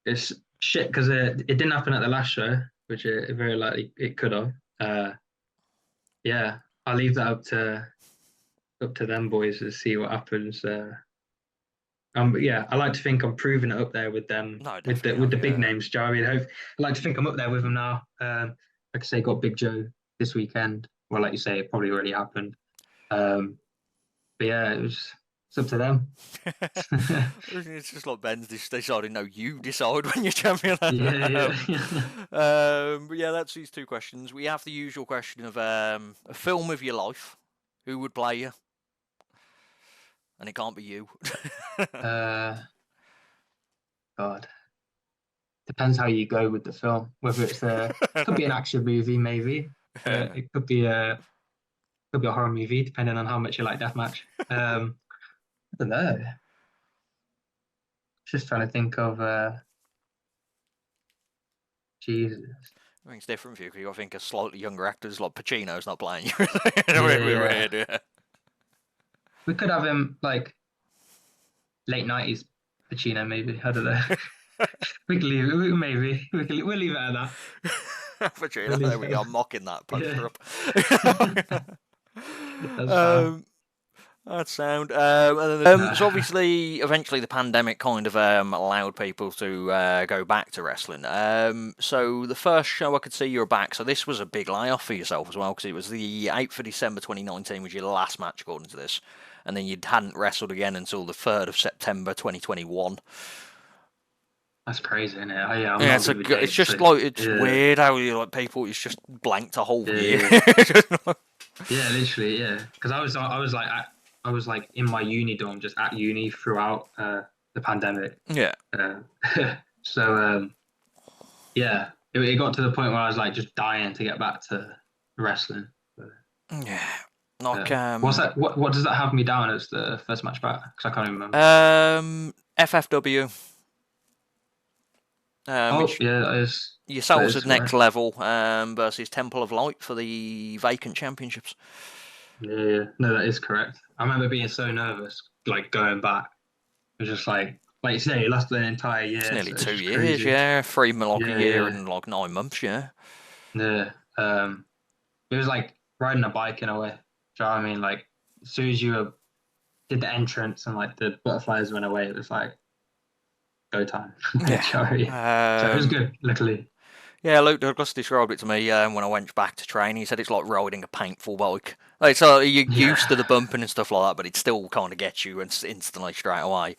S2: It's shit because it didn't happen at the last show, which it very likely it could have. Yeah, I'll leave that up to them boys to see what happens. Yeah, I like to think I'm proving it up there with them,
S1: No,
S2: with
S1: definitely
S2: the
S1: not,
S2: big
S1: yeah.
S2: names. Do you know what I mean? I like to think I'm up there with them now. Like I say, got Big Joe this weekend. Well, like you say, it probably already happened. But yeah, it's up to them.
S1: It's just like Ben's deciding, no, you decide when you're champion.
S2: Yeah.
S1: But yeah, that's these two questions. We have the usual question of a film of your life. Who would play you? And it can't be you.
S2: God, depends how you go with the film. Whether it's could be an action movie, maybe. It could be a horror movie, depending on how much you like Deathmatch. I don't know. Just trying to think of Jesus.
S1: I think it's different for you because I think a slightly younger actors like Pacino's not playing you.
S2: Yeah.
S1: Yeah.
S2: We could have him like late 90s Pacino, maybe. I don't know. We can leave it. Maybe we'll leave it at that.
S1: Pacino, there we go. I'm mocking that poster
S2: Yeah.
S1: up.
S2: That's fine.
S1: That's sound. So obviously, eventually, the pandemic kind of allowed people to go back to wrestling. So the first show I could see you were back. So this was a big layoff for yourself as well, because it was the 8th of December 2019 was your last match according to this, and then you hadn't wrestled again until the 3rd of September 2021.
S2: That's crazy, isn't it? Yeah, I'm
S1: Yeah,
S2: not good with dates,
S1: it's just
S2: so,
S1: like it's
S2: yeah.
S1: weird how you like people. It's just blanked a whole year.
S2: Yeah, literally, yeah. Because I was like in my uni dorm, just at uni throughout the pandemic.
S1: Yeah.
S2: So yeah, it got to the point where I was like just dying to get back to wrestling.
S1: Yeah. Like
S2: What's that? What does that have me down as the first match back? Because I can't even remember.
S1: FFW.
S2: Yeah, that is.
S1: Yourselves at next
S2: Right.
S1: level versus Temple of Light for the vacant championships.
S2: Yeah, no, that is correct. I remember being so nervous, like going back. It was just like you say, it lasted an entire year.
S1: It's nearly
S2: So
S1: 2
S2: just
S1: years,
S2: crazy.
S1: yeah. 3 like a year
S2: Yeah.
S1: and like 9 months, yeah.
S2: Yeah. It was like riding a bike in a way. Do you know what I mean? Like as soon as you did the entrance and like the butterflies went away, it was like go time.
S1: Yeah.
S2: So it was good, luckily.
S1: Yeah, Luke Douglas described it to me when I went back to train. He said it's like riding a paintful bike. Like, so you're used to the bumping and stuff like that, but it still kind of gets you instantly straight away.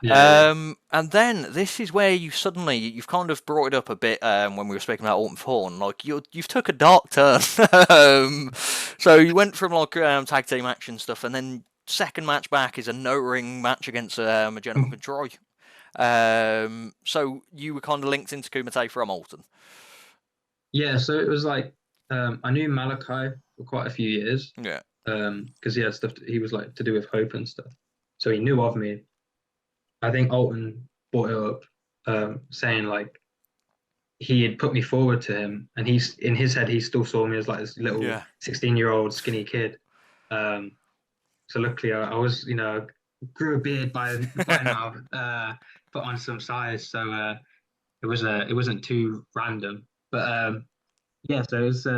S2: Yeah.
S1: And then this is where you've kind of brought it up a bit when we were speaking about Alton Thorn. Like you've took a dark turn. So you went from like tag team action stuff, and then second match back is a no ring match against a gentleman called Troy. So you were kind of linked into Kumite from Alton.
S2: Yeah, so it was like I knew Malachi for quite a few years.
S1: Yeah.
S2: Because he had stuff he was like to do with Hope and stuff. So he knew of me. I think Alton brought it up, saying like he had put me forward to him, and he's in his head he still saw me as like this little 16-year-old skinny kid. So luckily I was, grew a beard by now, put on some size, so it wasn't too random. But yeah, so it was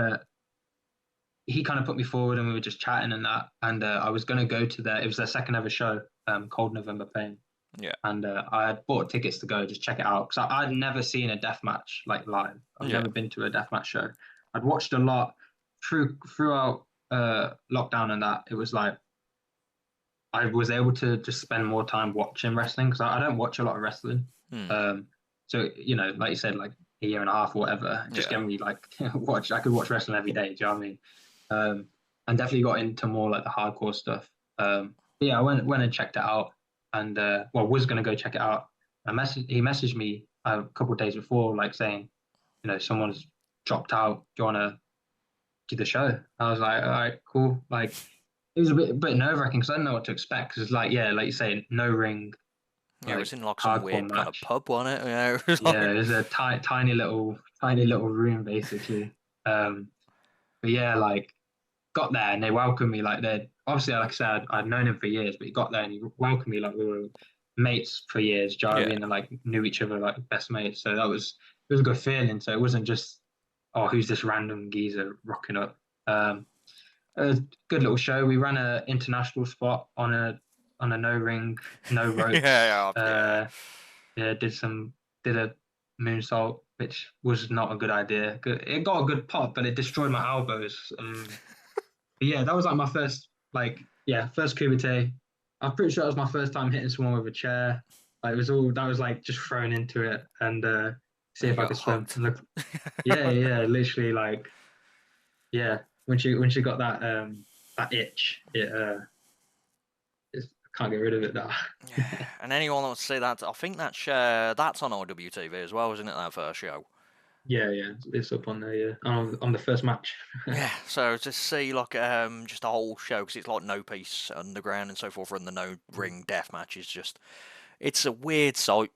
S2: he kind of put me forward, and we were just chatting and that, and I was gonna go to it was their second ever show, Cold November Pain.
S1: Yeah.
S2: And I had bought tickets to go just check it out because I'd never seen a death match like live. I've never been to a death match show. I'd watched a lot throughout lockdown and that. It was like I was able to just spend more time watching wrestling because I don't watch a lot of wrestling. So like you said, like a year and a half or whatever, just generally like I could watch wrestling every day. Do you know what I mean? And definitely got into more like the hardcore stuff. Yeah, I went and checked it out, and was gonna go check it out. He messaged me a couple of days before, like saying, someone's dropped out. Do you wanna do the show? I was like, all right, cool. Like it was a bit nerve-wracking because I didn't know what to expect. Because like like you say, no ring,
S1: Yeah, it was
S2: like
S1: in like some
S2: hardcore
S1: weird kind of
S2: match.
S1: pub, wasn't it? Yeah, it was
S2: Yeah,
S1: like,
S2: it was a tiny little room basically. Um, but yeah, like got there and they welcomed me like they obviously like I said I'd known him for years, but he got there and he welcomed me like we were mates for years. Do you know what I
S1: yeah,
S2: mean? And like knew each other like best mates. So it was a good feeling. So it wasn't just who's this random geezer rocking up. Um, it was a good little show. We ran a international spot on a no ring, no ropes.
S1: yeah, yeah.
S2: Yeah, did a moonsault, which was not a good idea. It got a good pop, but it destroyed my elbows. But yeah, that was like my first kumite. I'm pretty sure that was my first time hitting someone with a chair. Like, it was all that was like just thrown into it and see
S1: And you
S2: if I
S1: got
S2: could swim.
S1: hooked.
S2: And look, yeah, literally like yeah. When she got that itch, I can't get rid of it now.
S1: And anyone that wants to see that, I think that's on IWTV as well, isn't it? That first show.
S2: Yeah, it's up on there. Yeah, on the first match.
S1: Yeah, so to see like just a whole show because it's like no piece underground and so forth, and the no ring death match is just it's a weird sight.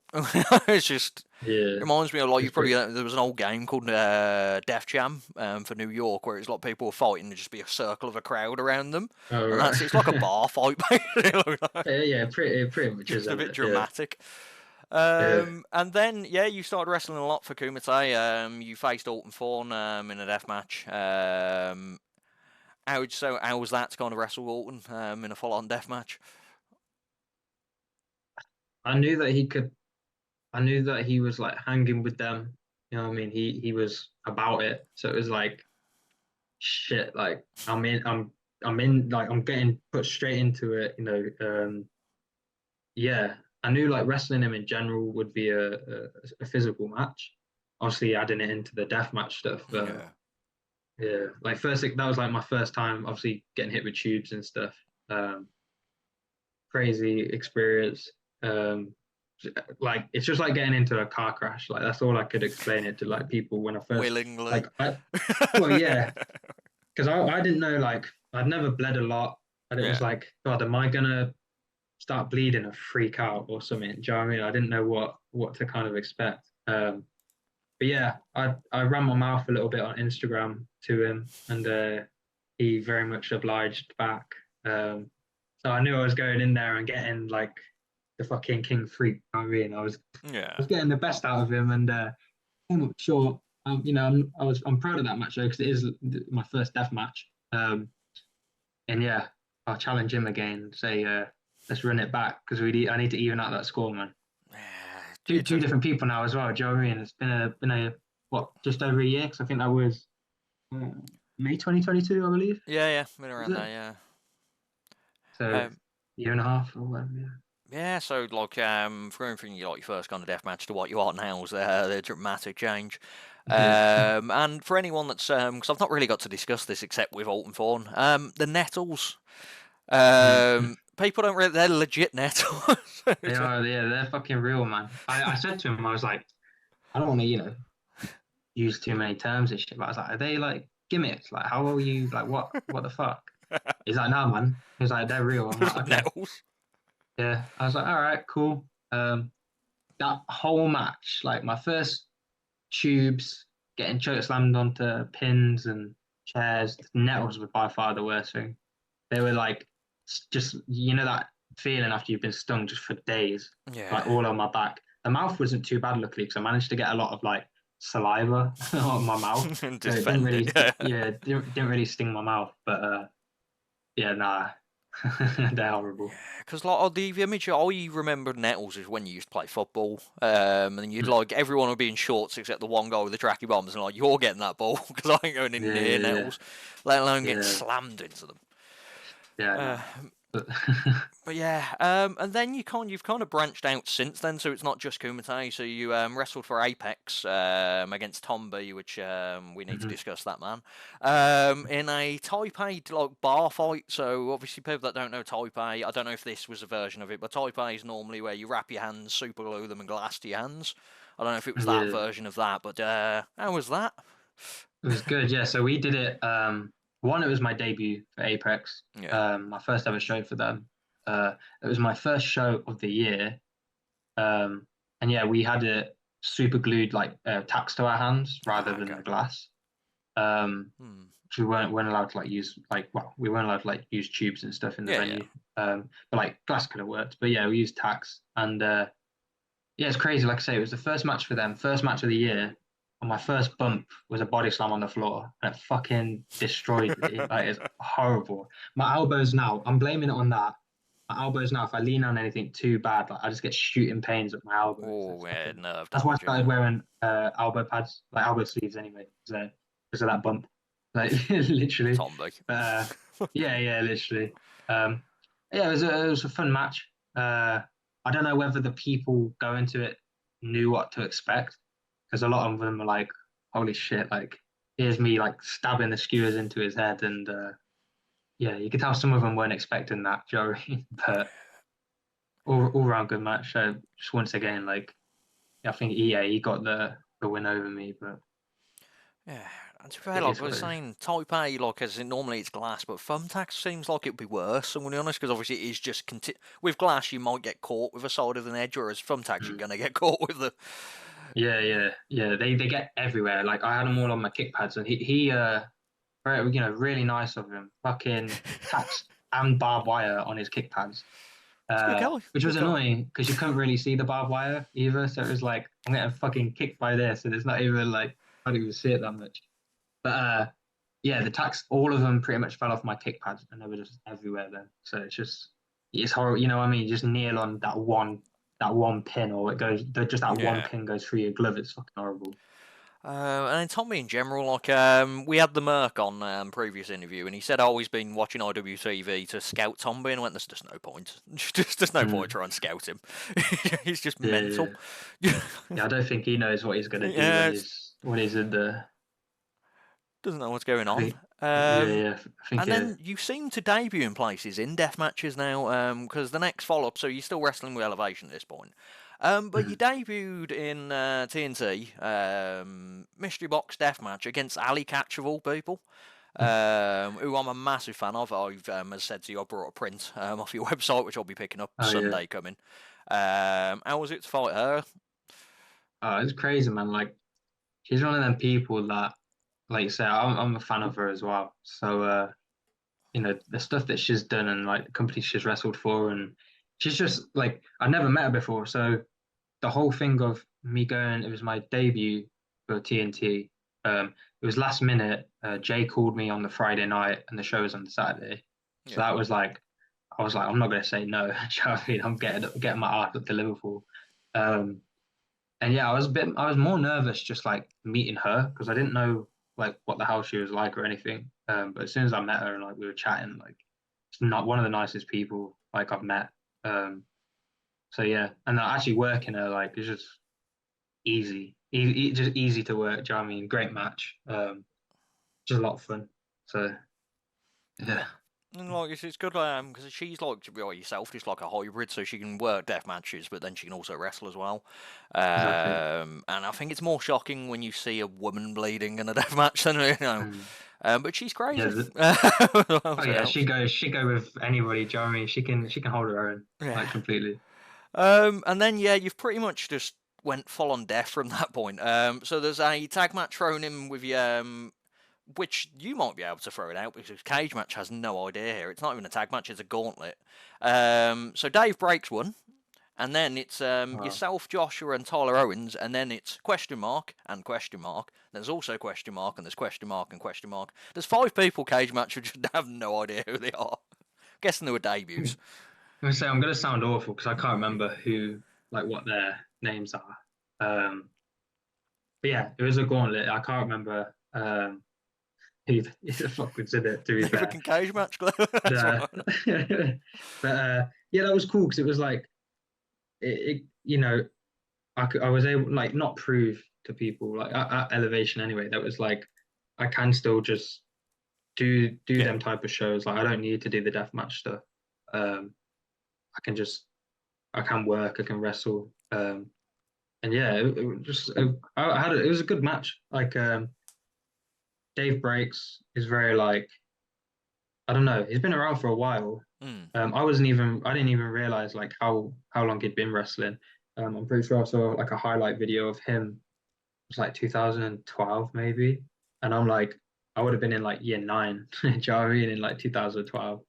S1: It's just
S2: Yeah,
S1: reminds me of like you
S2: it's
S1: probably
S2: pretty.
S1: there was an old game called Def Jam for New York where it's like people were fighting and just be a circle of a crowd around them,
S2: Oh
S1: and
S2: right.
S1: it's like a bar fight basically.
S2: Yeah, pretty much is,
S1: Just a
S2: isn't
S1: bit
S2: it? Yeah,
S1: dramatic.
S2: yeah.
S1: And then yeah, you started wrestling a lot for Kumite. You faced Alton Thorne in a death match. How was that to kind of wrestle Alton in a full-on death match?
S2: I knew that he could. I knew that he was like hanging with them. You know what I mean? He was about it. So it was like shit. Like I'm in. Like I'm getting put straight into it. Yeah. I knew like wrestling him in general would be a physical match. Obviously, adding it into the death match stuff.
S1: Yeah.
S2: Yeah, like that was like my first time, obviously getting hit with tubes and stuff. Um, Crazy experience. Um, like it's just like getting into a car crash. Like that's all I could explain it to like people when I first
S1: Willingly.
S2: like. Well, yeah, because I didn't know like I'd never bled a lot, and it was
S1: Yeah.
S2: like, God, am I gonna start bleeding and freak out or something? Do you know what I mean? I didn't know what to kind of expect. But yeah, I ran my mouth a little bit on Instagram to him, and he very much obliged back. Um, so I knew I was going in there and getting like the fucking king freak. You know what I mean, I
S1: Yeah.
S2: was getting the best out of him, and came up short. I'm proud of that match though because it is my first death match. And yeah, I'll challenge him again. Say let's run it back because I need to even out that score, man.
S1: Yeah.
S2: Two different people now as well. Do you know what I mean? It's been a what just over a year because I think that was uh, May 2022, I believe.
S1: Yeah, been
S2: Was
S1: around
S2: it?
S1: there, yeah.
S2: So
S1: Um,
S2: year and a half or whatever. Yeah.
S1: yeah, so like from your first kind of death match to what you are now is the dramatic change.
S2: Yeah.
S1: And for anyone that's because I've not really got to discuss this except with Alton Thorne, the nettles.
S2: Mm.
S1: People don't really they're legit nettles.
S2: They are, yeah, they're fucking real, man. I said to him, I was like, I don't want to, use too many terms and shit, but I was like, are they like gimmicks? Like, how are you, like, what the fuck? He's like, nah, man. He's like, they're real. I'm
S1: Just
S2: like, okay.
S1: nettles.
S2: Yeah. I was like, all right, cool. That whole match, like my first tubes, getting choke slammed onto pins and chairs, nettles were by far the worst thing. They were like just that feeling after you've been stung just for days, like
S1: Yeah.
S2: all on my back. The mouth wasn't too bad, luckily, because I managed to get a lot of like saliva on my mouth,
S1: And
S2: so it didn't
S1: defend
S2: really,
S1: it. Yeah.
S2: yeah, didn't really sting my mouth. But yeah, nah, they're horrible.
S1: Because like the image I remember Nettles is when you used to play football, and then you'd
S2: Mm.
S1: like everyone would be in shorts except the one guy with the tracky bombs, and like you're getting that ball because I ain't going in
S2: Yeah,
S1: near
S2: yeah,
S1: Nettles, let alone getting
S2: yeah,
S1: slammed into them.
S2: yeah,
S1: Uh,
S2: nah. But
S1: but yeah, and then you've kind of branched out since then, so it's not just Kumite. So you wrestled for Apex against Tomby, which we need to
S2: Mhm.
S1: discuss that man, in a Taipei like bar fight. So obviously people that don't know Taipei, I don't know if this was a version of it, but Taipei is normally where you wrap your hands, super glue them, and glass to your hands. I don't know if it was that
S2: Yeah,
S1: version of that, but how was that?
S2: it was good. Yeah, so we did it. One, it was my debut for Apex,
S1: Yeah.
S2: my first ever show for them. It was my first show of the year, um, and yeah, we had it super glued like tacks to our hands rather
S1: Ah,
S2: than
S1: okay.
S2: the glass. Um,
S1: Hmm.
S2: so we weren't allowed to like use like well, we weren't allowed to like use tubes and stuff in the
S1: Yeah, yeah.
S2: venue. But like glass could have worked. But yeah, we used tacks, and yeah, it's crazy. Like I say, it was the first match for them, first match of the year. And my first bump was a body slam on the floor, and it fucking destroyed me. Like it's horrible. My elbows now, I'm blaming it on that. My elbows now, if I lean on anything too bad, like I just get shooting pains with my elbows.
S1: Oh,
S2: It's
S1: yeah,
S2: fucking.
S1: nerve
S2: That's why I
S1: damage, yeah.
S2: started wearing elbow pads, like elbow sleeves anyway, because of that bump. Like literally.
S1: Tomby.
S2: But yeah, yeah, literally. Um, yeah, it was a fun match. I don't know whether the people going to it knew what to expect because a lot of them are like, "Holy shit!" Like, here's me like stabbing the skewers into his head, and yeah, you could tell some of them weren't expecting that, do you know what I mean? But all round good match. So just once again, like, I think he got the win over me, but
S1: Yeah, and to be fair,
S2: it
S1: like
S2: is
S1: I
S2: what
S1: was
S2: it is.
S1: saying, Type A, like as in normally it's glass, but thumbtacks seems like it'd be worse. I'm gonna be honest, because obviously it is just with glass, you might get caught with a side of an edge, whereas thumbtacks you're
S2: Mm.
S1: gonna get caught with the.
S2: Yeah, yeah, yeah. They get everywhere. Like I had them all on my kick pads, and he very, really nice of him. Fucking tacks and barbed wire on his kick pads,
S1: It's a good guy,
S2: which was
S1: good guy.
S2: annoying because you couldn't really see the barbed wire either. So it was like I'm getting fucking kicked by this, and it's not even like I don't even see it that much. But yeah, the tacks, all of them pretty much fell off my kick pads, and they were just everywhere then. So it's horrible. You know what I mean? You just kneel on that one pin, or it goes just that one
S1: Yeah.
S2: pin goes through your glove. It's fucking horrible.
S1: And then Tommy in general, like we had the Merc on previous interview, and he said, "Oh, he's been watching IWTV to scout Tommy," and I went, "There's just no point. Just there's no point
S2: Mm.
S1: trying to scout him. He's just
S2: Yeah,
S1: mental."
S2: yeah. Yeah, I don't think he knows what he's gonna do
S1: Yeah,
S2: when he's in the.
S1: doesn't know what's going
S2: I
S1: on.
S2: think. Yeah, yeah. I think.
S1: And then you seem to debut in places in death matches now, because the next follow up, so you're still wrestling with Elevation at this point. But you
S2: Mhm.
S1: debuted in TNT Mystery Box Death Match against Ali Catch of all people, who I'm a massive fan of. I've, as said to you, I brought a print off your website, which I'll be picking up
S2: Oh yeah.
S1: Sunday coming. How was it to fight her?
S2: Oh, it's crazy, man. Like she's one of them people that, like you say, I'm a fan of her as well. So the stuff that she's done and like the company she's wrestled for, and she's just like I never met her before. So the whole thing of me going, it was my debut for TNT. It was last minute. Jay called me on the Friday night, and the show was on the Saturday. So
S1: Yeah.
S2: that was like, I was like, I'm not going to say no. Do you know what I mean? I'm getting my ass up to Liverpool. Um, and yeah, I was more nervous just like meeting her because I didn't know like what the hell she was like or anything. But as soon as I met her and like we were chatting, like she's not one of the nicest people like I've met. Um, so yeah, and actually working her like is just just easy to work. Do you know what I mean? Great match. Just a lot of fun. So
S1: Yeah.
S2: yeah,
S1: And like it's good because she's like to be like yourself, just like a hybrid, so she can work death matches, but then she can also wrestle as well.
S2: exactly.
S1: And I think it's more shocking when you see a woman bleeding in a death match than you know.
S2: Mm.
S1: But she's
S2: Yeah.
S1: crazy.
S2: Oh
S1: So it
S2: yeah,
S1: helps.
S2: she go with anybody. Do you know what I mean? She can hold her own
S1: Yeah.
S2: like completely.
S1: And then yeah, you've pretty much just went full on death from that point. So there's a tag match thrown in with you, which you might be able to throw it out because cage match has no idea here. It's not even a tag match; it's a gauntlet. So Dave breaks one, and then it's
S2: Wow.
S1: yourself, Joshua, and Tyler Owens, and then it's question mark and question mark. There's also question mark, and there's question mark and question mark. There's 5 people cage match who just have no idea who they are. Guessing they were debuts.
S2: I'm gonna sound awful because I can't remember like what their names are. Um, but yeah, it was a gauntlet. I can't remember who the fuck was in it. To be
S1: Neither
S2: fair,
S1: can cage match. That's
S2: the
S1: right.
S2: but yeah, that was cool because it was like I was able like not prove to people like at Elevation anyway. That was like I can still just do
S1: Yeah.
S2: them type of shows. Like I don't need to do the deathmatch stuff. Um, I can just I can work. I can wrestle. And yeah, it just I had it was a good match. Like Dave Breaks is very like I don't know. He's been around for a while.
S1: Mm.
S2: I didn't even realize like how long he'd been wrestling. I'm pretty sure I saw like a highlight video of him. It was like 2012 maybe, and I'm like, I would have been in like year nine. Do you know what I mean? In like 2012.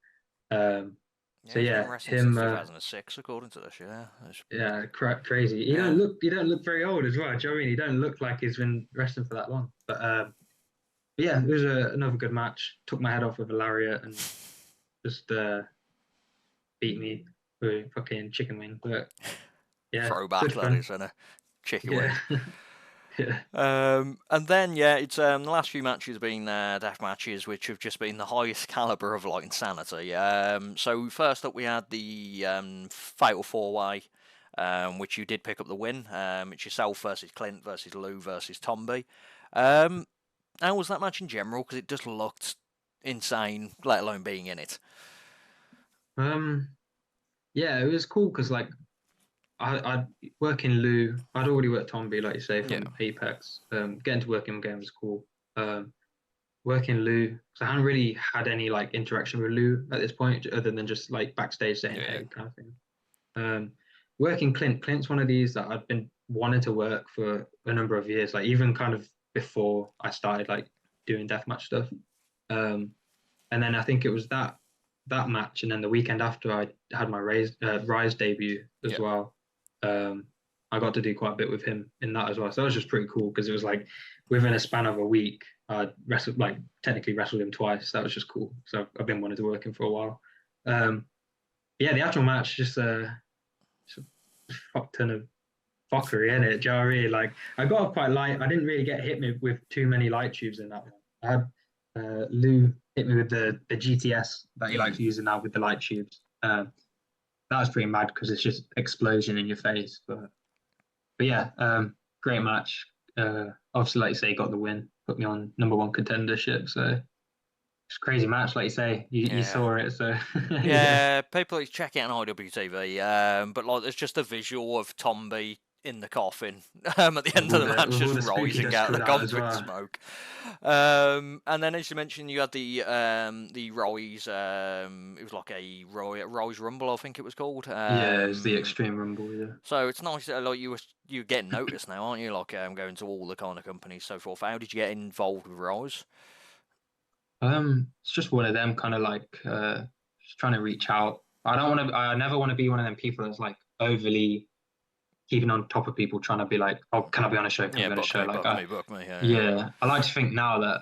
S2: Um,
S1: Yeah,
S2: so
S1: he's been
S2: yeah,
S1: wrestling since
S2: him.
S1: 2006, according to this. Yeah,
S2: Yeah, crazy.
S1: yeah.
S2: He don't look very old as well. Do you know what I mean? He don't look like he's been wrestling for that long. But yeah, it was another good match. Took my head off with a lariat and just beat me with a fucking chicken wing. But yeah,
S1: Throwback
S2: good
S1: that
S2: fun.
S1: is, and a chicken wing.
S2: Yeah, yeah.
S1: And then yeah, it's the last few matches have been death matches, which have just been the highest caliber of like insanity. So first up we had the Fatal 4-Way, which you did pick up the win. It's yourself versus Clint versus Lou versus Tomby. Um, how was that match in general? Because it just looked insane, let alone being in it.
S2: Um, yeah, it was cool because like I'd work in Lou. I'd already worked Tomby, like you say,
S1: Yeah,
S2: from Apex. Getting to work in game was cool. Working Lou, because I hadn't really had any like interaction with Lou at this point, other than just like backstage saying
S1: yeah,
S2: hey kind of thing. Um, Working Clint's one of these that I've been wanting to work for a number of years, like even kind of before I started like doing deathmatch stuff. Um, and then I think it was that match, and then the weekend after I had my Rise debut as
S1: yeah.
S2: well. Um, I got to do quite a bit with him in that as well. So that was just pretty cool because it was like within a span of a week, I wrestled like technically wrestled him twice. That was just cool. So I've been wanting to work him for a while. Um, yeah, the actual match just a fuck ton of fuckery in it. Do you know what I mean? Like I got off quite light. I didn't really get hit me with too many light tubes in that one. I had Lou hit me with the GTS that he likes
S1: Mm.
S2: using now with the light tubes. That was pretty mad because it's just explosion in your face. But yeah, great match. Obviously, like you say, got the win, put me on number one contendership. So it's a crazy match, like you say. You
S1: Yeah.
S2: saw it, so yeah.
S1: Yeah, people like check it on IWTV. But like, there's just a visual of Tomby in the coffin at the end of the match,
S2: With all
S1: just
S2: the spooky
S1: rising
S2: dust
S1: out of the
S2: coming out as
S1: coffin
S2: well.
S1: smoke. And then, as you mentioned, you had the Rise. It was like a Rise Rumble, I think it was called.
S2: Yeah, it's the Extreme Rumble. Yeah.
S1: So it's nice that like you're getting noticed now, aren't you? Like going to all the kind of companies, so forth. How did you get involved with Rise?
S2: It's just one of them kind of like just trying to reach out. I don't want to. I never want to be one of them people that's like overly keeping on top of people, trying to be like, oh, can I be on a show? Can I
S1: Yeah,
S2: be on a
S1: book
S2: show?
S1: me,
S2: Like,
S1: book me, book me. Yeah,
S2: yeah, I like to think now that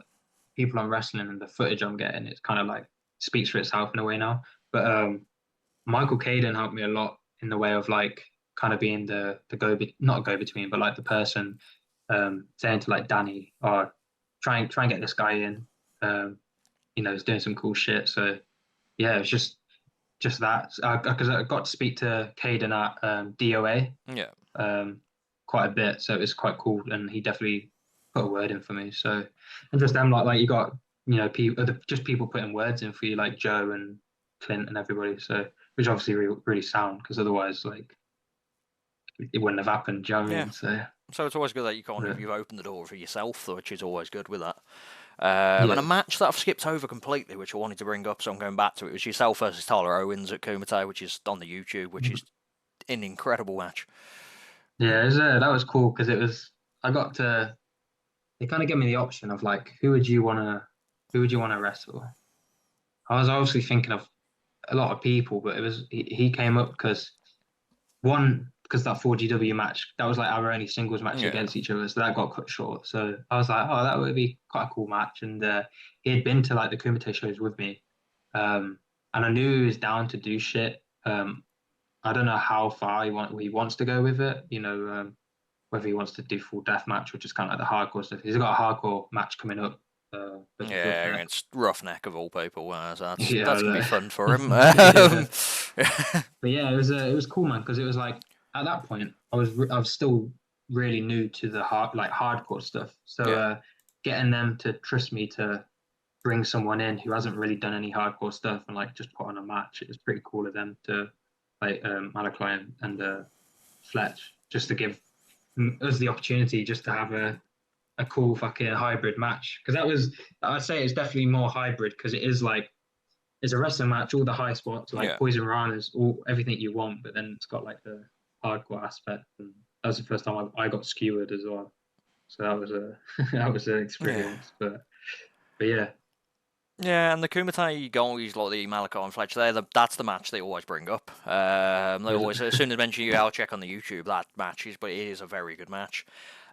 S2: people I'm wrestling and the footage I'm getting, it's kind of like speaks for itself in a way now. But Michael Caden helped me a lot in the way of like kind of being the not go between, but like the person saying to like Danny, or try and get this guy in. He's doing some cool shit. So yeah, it was just that because I got to speak to Caden at DOA
S1: yeah,
S2: um, quite a bit, so it was quite cool, and he definitely put a word in for me. So and just them like you got people just people putting words in for you like Joe and Clint and everybody. So which obviously really sound because otherwise like it wouldn't have happened. Do you know what I
S1: yeah.
S2: mean? So
S1: So it's always good that
S2: yeah,
S1: you've opened the door for yourself, which is always good with that. And a
S2: yeah.
S1: match that I've skipped over completely, which I wanted to bring up, so I'm going back to it, was yourself versus Tyler Owens at Kumite, which is on the YouTube, which is an incredible match.
S2: Yeah, that was cool because it was I got to they kind of gave me the option of like who would you want to wrestle? I was obviously thinking of a lot of people, but he came up because that 4GW match that was like our only singles match
S1: Yeah,
S2: against each other, so that got cut short. So I was like, oh, that would be quite a cool match, and he had been to like the Kumite shows with me, and I knew he was down to do shit. I don't know how far he wants to go with it. Whether he wants to do full death match, which is kind of like the hardcore stuff. He's got a hardcore match coming up versus
S1: yeah,
S2: Roughneck.
S1: it's Roughneck of all people, so
S2: Yeah,
S1: that's gonna be fun for him.
S2: yeah. But yeah, it was cool, man, because it was like at that point I was still really new to the hardcore stuff. So
S1: yeah,
S2: getting them to trust me to bring someone in who hasn't really done any hardcore stuff and like just put on a match, it was pretty cool of them to like Malachi and Fletch just to give us the opportunity just to have a cool fucking hybrid match because that was I'd say it's definitely more hybrid because it is like it's a wrestling match, all the high spots, like
S1: Yeah.
S2: poison ranas, all everything you want, but then it's got like the hardcore aspect. And that was the first time I got skewered as well. So that was a that was an
S1: Yeah.
S2: experience. But yeah,
S1: Yeah, and the Kumite guys like the Malachi and Fletcher, that's the match they always bring up. They
S2: was it?
S1: always, as soon as mention you, I'll check on the YouTube that matches, but it is a very good match.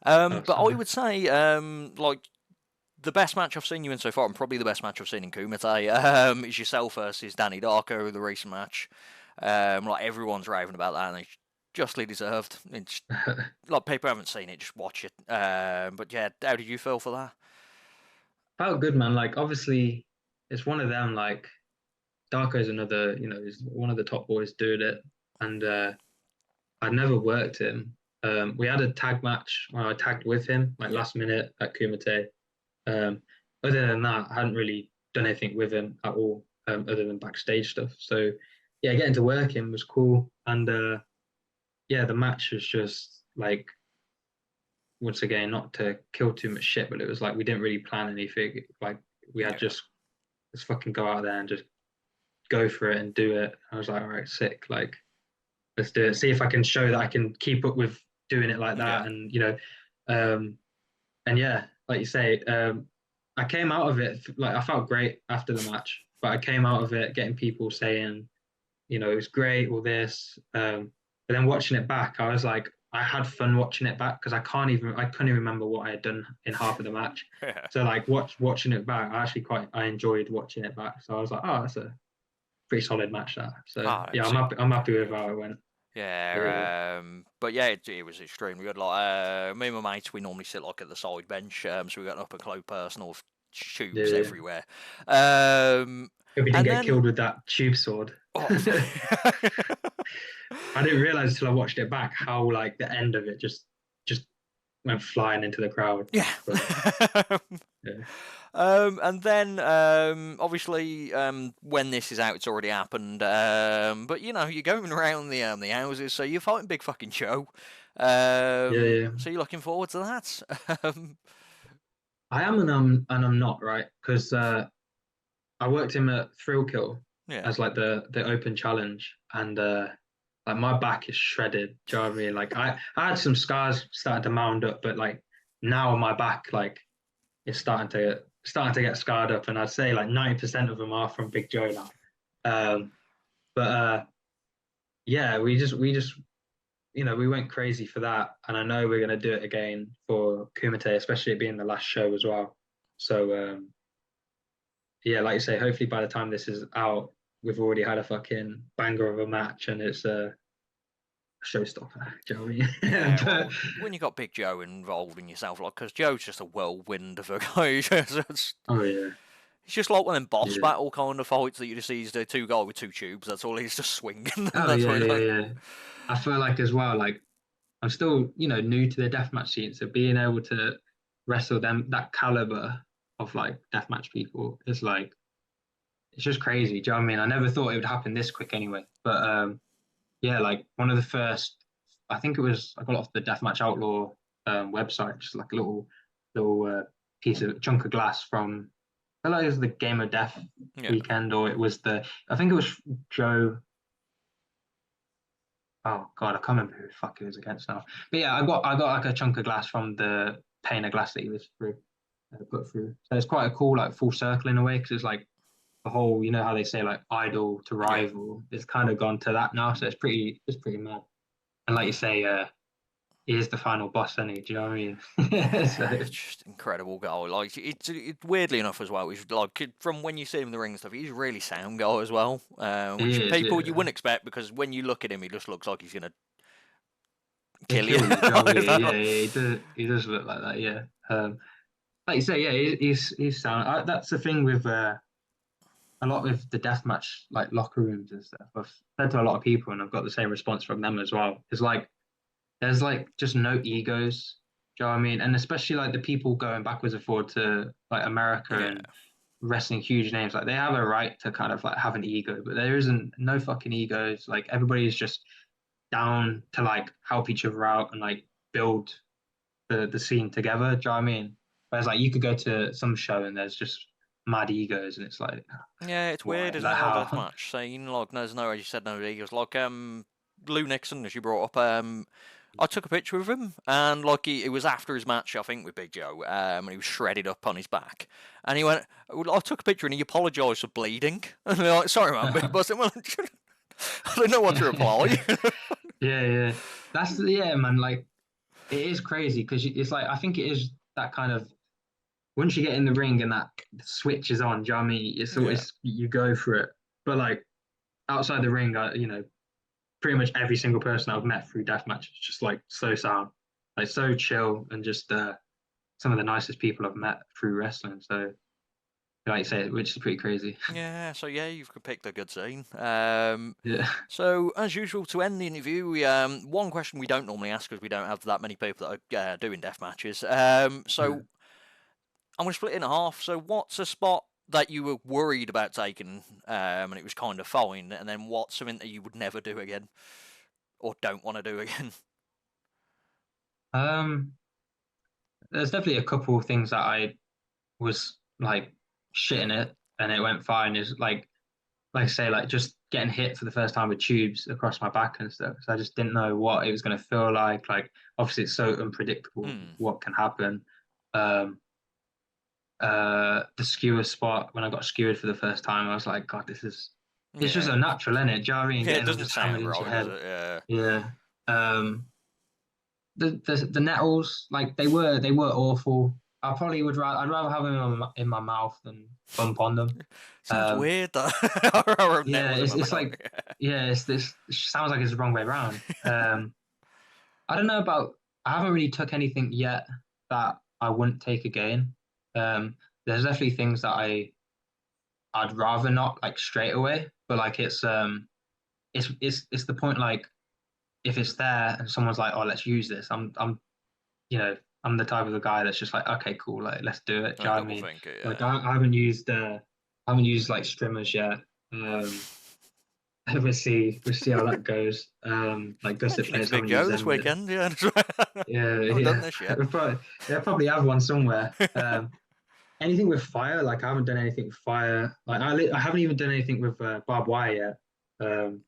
S2: Oh,
S1: But I
S2: sorry.
S1: would say, like the best match I've seen you in so far, and probably the best match I've seen in Kumite, is yourself versus Danny Darko, the recent match. Like everyone's raving about that, and it's justly deserved. It's like people haven't seen it, just watch it. But yeah, how did you feel for that?
S2: Felt good, man. Like obviously, it's one of them. Like Darko's another, is one of the top boys doing it, and I'd never worked him. We had a tag match where I tagged with him, like
S1: Yeah,
S2: last minute at Kumite. Um, Other than that, I hadn't really done anything with him at all, other than backstage stuff. So yeah, getting to work him was cool, and yeah, the match was just like once again, not to kill too much shit, but it was like we didn't really plan anything. Like we had
S1: yeah,
S2: just let's fucking go out there and just go for it and do it. I was like, all right, sick. Like let's do it. See if I can show that I can keep up with doing it like
S1: yeah,
S2: that. And um, and yeah, like you say, I came out of it like I felt great after the match, but I came out of it getting people saying, it was great, all this. But then watching it back, I was like, I had fun watching it back because I couldn't even remember what I had done in half of the match.
S1: yeah.
S2: So like watching it back, I enjoyed watching it back. So I was like, oh, that's a pretty solid match that. So
S1: Ah,
S2: yeah,
S1: it's it.
S2: I'm happy with how it went. Yeah,
S1: But yeah, it was extremely good. Like me and my mates, we normally sit like at the side bench, so we got an up and close personal with
S2: yeah,
S1: tubes
S2: yeah.
S1: everywhere. Um,
S2: Hope he didn't
S1: and
S2: get
S1: then
S2: killed with that tube sword.
S1: oh,
S2: I didn't realize until I watched it back how like the end of it just went flying into the crowd.
S1: yeah.
S2: But yeah,
S1: And then obviously when this is out, it's already happened. But you're going around the houses, so you're fighting Big Fucking Joe.
S2: yeah, yeah.
S1: So you're looking forward to that.
S2: I am and I'm not right because I worked him at Thrill Kill
S1: Yeah.
S2: as like the open challenge, and like my back is shredded. Do you know what I mean? Like I had some scars starting to mound up, but like now my back like it's starting to get scarred up, and I'd say like 90% of them are from Big Joe now. But yeah, we just we went crazy for that, and I know we're gonna do it again for Kumite, especially it being the last show as well. So yeah, like you say, hopefully by the time this is out, we've already had a fucking banger of a match, and it's a showstopper. Do you know what I mean?
S1: Yeah,
S2: But
S1: well, when you got Big Joe involved in yourself, like, because Joe's just a whirlwind of a guy. it's
S2: oh yeah,
S1: just like one of them boss
S2: yeah.
S1: battle kind of fights that you just see is the two guy with two tubes. That's all he's just swinging. And
S2: Oh
S1: that's
S2: yeah,
S1: what
S2: yeah,
S1: like,
S2: yeah. I feel like as well, like I'm still, new to the deathmatch scene, so being able to wrestle them that caliber of like deathmatch people is like it's just crazy. Do you know what I mean? I never thought it would happen this quick anyway. But yeah, like one of the first, I think it was I got it off the Deathmatch Outlaw website, just like a little piece of chunk of glass from I feel like it was the Game of Death
S1: yeah,
S2: weekend, or it was I think it was Joe. Oh God, I can't remember who the fuck he was against now. But yeah, I got like a chunk of glass from the pane of glass that he was put through. So it's quite a cool like full circle in a way because it's like the whole, how they say like idol to
S1: yeah.
S2: rival. It's kind of gone to that now, so it's pretty mad. And like you say, he is the final boss, isn't he? Do you know what I mean?
S1: Yeah,
S2: So
S1: it's just incredible guy. Like weirdly enough as well. He's like from when you see him in the ring and stuff, he's a really sound guy as well. Which
S2: he is,
S1: people you
S2: yeah.
S1: wouldn't expect because when you look at him, he just looks like he's gonna
S2: He'll
S1: kill you.
S2: kill you. Do you know what I mean? Yeah,
S1: Like,
S2: yeah, he does look like that. Yeah. Like you say, yeah, he's sound. That's the thing with a lot of the deathmatch like locker rooms and stuff. I've said to a lot of people, and I've got the same response from them as well. It's like there's like just no egos. Do you know what I mean? And especially like the people going backwards and forward to like America
S1: yeah,
S2: and wrestling huge names, like they have a right to kind of like have an ego, but there isn't no fucking egos. Like everybody's just down to like help each other out and like build the scene together. Do you know what I mean? Whereas like you could go to some show and there's just mad egos, and it's like,
S1: Yeah, it's
S2: why?
S1: weird, isn't
S2: Like
S1: it? The
S2: how?
S1: deathmatch scene, like, there's no, as you said, no egos. Like, Lou Nixon, as you brought up, I took a picture of him, and like, it was after his match, I think, with Big Joe, and he was shredded up on his back, and he went, well, I took a picture, and he apologised for bleeding, and they're like, sorry, man, big busted. Well, I don't know what to reply.
S2: Yeah, yeah. That's yeah, man. Like it is crazy because it's like I think it is that kind of once you get in the ring and that switch is on. Do you know what I mean? It's
S1: Yeah.
S2: always you go for it. But like outside the ring, pretty much every single person I've met through deathmatch is just like so sound, like so chill, and just some of the nicest people I've met through wrestling. So like you say, which is pretty crazy.
S1: Yeah, so yeah, you've picked a good scene.
S2: Yeah.
S1: So as usual, to end the interview, one question we don't normally ask because we don't have that many people that are doing death matches. So I'm going to split it in half. So what's a spot that you were worried about taking, and it was kind of fine, and then what's something that you would never do again or don't want to do again?
S2: Um, there's definitely a couple of things that I was like shitting it and it went fine. Is like I say, like just getting hit for the first time with tubes across my back and stuff. So I just didn't know what it was going to feel like. Like obviously it's so unpredictable
S1: Hmm.
S2: what can happen. Um, the skewer spot when I got skewered for the first time, I was like, God, it's just
S1: Yeah.
S2: unnatural, isn't it? Do you know what I mean?
S1: Yeah, it
S2: Getting them
S1: doesn't
S2: just hammered
S1: sound
S2: into your
S1: right, does
S2: head.
S1: it? Yeah.
S2: Yeah. Um, the nettles, like they were awful. I probably I'd rather have them in my mouth than bump on them.
S1: Sounds
S2: Um,
S1: weird though. I have
S2: yeah,
S1: nettles in my
S2: it's
S1: mouth.
S2: like yeah, it's this it sounds like it's the wrong way around. I don't know about I haven't really took anything yet that I wouldn't take again. There's definitely things that I'd rather not like straight away, but like it's the point like if it's there and someone's like, oh, let's use this, you know, I'm the type of the guy that's just like, okay, cool, like let's do it. Do
S1: I
S2: you know what I
S1: double
S2: mean?
S1: think it.
S2: Like
S1: Yeah.
S2: I haven't used like strimmers yet. We'll see how that goes. Like gusset
S1: Mention it to
S2: players
S1: Big
S2: haven't used
S1: Joe this
S2: them yet.
S1: weekend. Yeah.
S2: Yeah,
S1: Haven't done
S2: yeah.
S1: this yet.
S2: They'll probably have one somewhere. Anything with fire, like I haven't done anything with fire. Like I haven't even done anything with barbed wire yet. So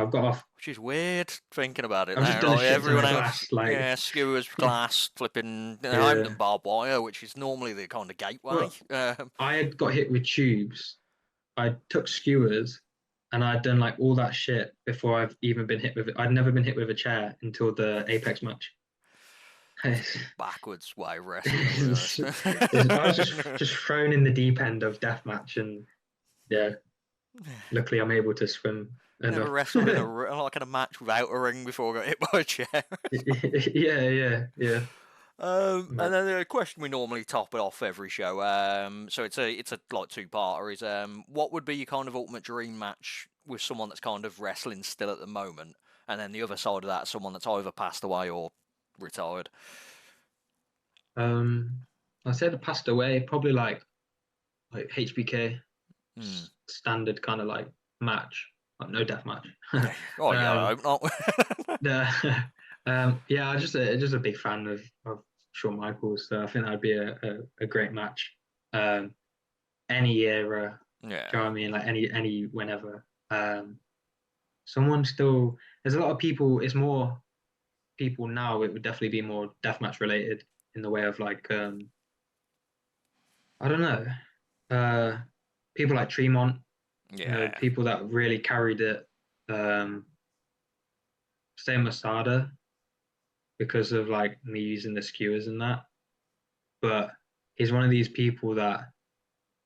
S2: I've got off.
S1: Which is weird thinking about it
S2: I've just
S1: now.
S2: done a
S1: Like
S2: shit ton
S1: everyone
S2: of
S1: else,
S2: glass. Like
S1: yeah, skewers, glass, flipping. I haven't done
S2: yeah,
S1: barbed wire, which is normally the kind of gateway.
S2: but I had got hit with tubes. I took skewers, and I'd done like all that shit before I've even been hit with it. I'd never been hit with a chair until the Apex match. It's,
S1: Backwards way of wrestling, I'll be
S2: it's,
S1: honest.
S2: I was just thrown in the deep end of deathmatch, and yeah, luckily I'm able to swim
S1: Never
S2: enough.
S1: wrestled in like in a match without a ring before I got hit by a chair.
S2: Yeah, yeah, yeah.
S1: And
S2: But,
S1: then the question we normally top it off every show. So it's a like two-parter. Is what would be your kind of ultimate dream match with someone that's kind of wrestling still at the moment, and then the other side of that, someone that's either passed away or retired.
S2: um, I said it passed away, probably like HBK
S1: Hmm.
S2: standard kind of like match, like no death match.
S1: Oh yeah, I
S2: um,
S1: hope not.
S2: the, yeah, I'm just a big fan of Shawn Michaels, so I think that'd be a great match. Um, any era, do you
S1: Yeah,
S2: know what I mean? Like any whenever. Someone still, there's a lot of people. It's more people now. It would definitely be more deathmatch related in the way of like I don't know, uh, people like Tremont,
S1: yeah,
S2: people that really carried it. Um, same Masada because of like me using the skewers and that. But he's one of these people that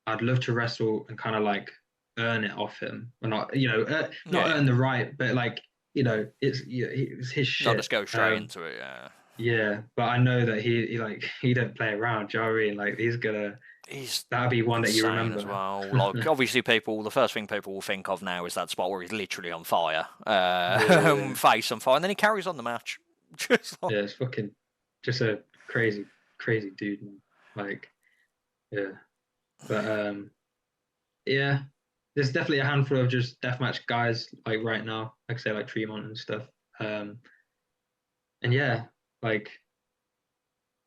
S2: I'd love to wrestle and kind of like earn it off him, or not, not
S1: yeah.
S2: earn the right, but like it's his
S1: Not just
S2: shit.
S1: go straight into it. Yeah.
S2: Yeah, but I know that he like he don't play around. Do you know what I mean? Like he's gonna
S1: He's
S2: that'll be one that you
S1: insane as
S2: remember.
S1: well. Like, obviously, the first thing people will think of now is that spot where he's literally on fire,
S2: Yeah,
S1: face on fire, and then he carries on the match. Just like,
S2: yeah, it's fucking just a crazy, crazy dude, man. Like, yeah, but yeah, there's definitely a handful of just deathmatch guys like right now, like say like Tremont and stuff. Um, and yeah, like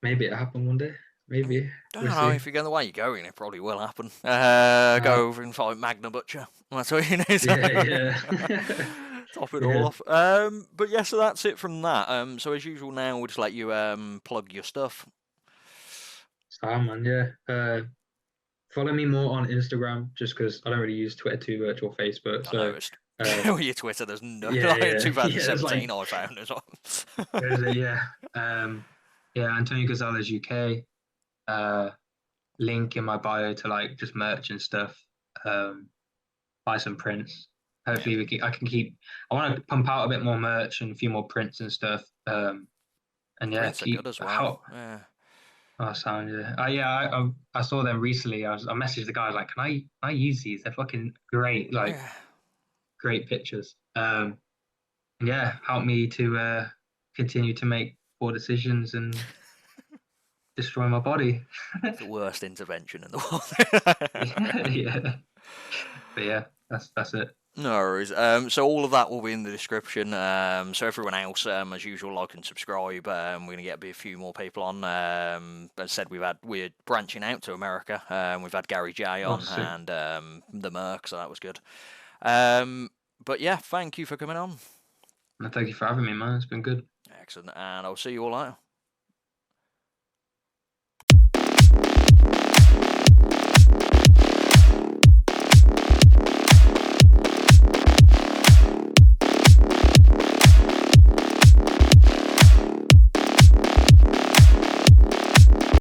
S2: maybe it happened one day. maybe
S1: I
S2: we'll
S1: don't know,
S2: see.
S1: if you're going the way you're going, it probably will happen.
S2: Uh,
S1: Go over and fight Magna Butcher. That's what you need.
S2: yeah, yeah,
S1: Top it all
S2: yeah.
S1: off. But yeah, so that's it from that. So as usual now, we'll just let you plug your stuff.
S2: Ah, man, yeah. Follow me more on Instagram just because I don't really use Twitter too much or Facebook.
S1: I
S2: So,
S1: noticed.
S2: uh,
S1: With your Twitter, there's no
S2: yeah,
S1: like
S2: yeah, yeah. It's
S1: 2017
S2: like,
S1: I found as well.
S2: there's a, yeah, yeah. Antonio Gonzalez UK. Uh, Link in my bio to like just merch and stuff. Um, buy some prints.
S1: Yeah,
S2: Hopefully, I can keep. I want to pump out a bit more merch and a few more prints and stuff. And yeah,
S1: prints are good
S2: keep
S1: as well.
S2: how.
S1: Yeah.
S2: Oh, sound yeah. Yeah, I saw them recently. I messaged the guy, I was like, can I use these? They're fucking great, like
S1: Yeah.
S2: great pictures. And yeah, help me to continue to make poor decisions and destroy my body.
S1: It's the worst intervention in the world.
S2: Yeah, yeah. But yeah, that's it.
S1: No worries. So all of that will be in the description. So everyone else, as usual, like and subscribe. We're gonna get a few more people on. As I said, we're branching out to America. We've had Gary J
S2: Oh,
S1: on
S2: sick.
S1: and the Merc, so that was good. But yeah, thank you for coming on.
S2: And thank you for having me, man. It's been good.
S1: Excellent, and I'll see you all later.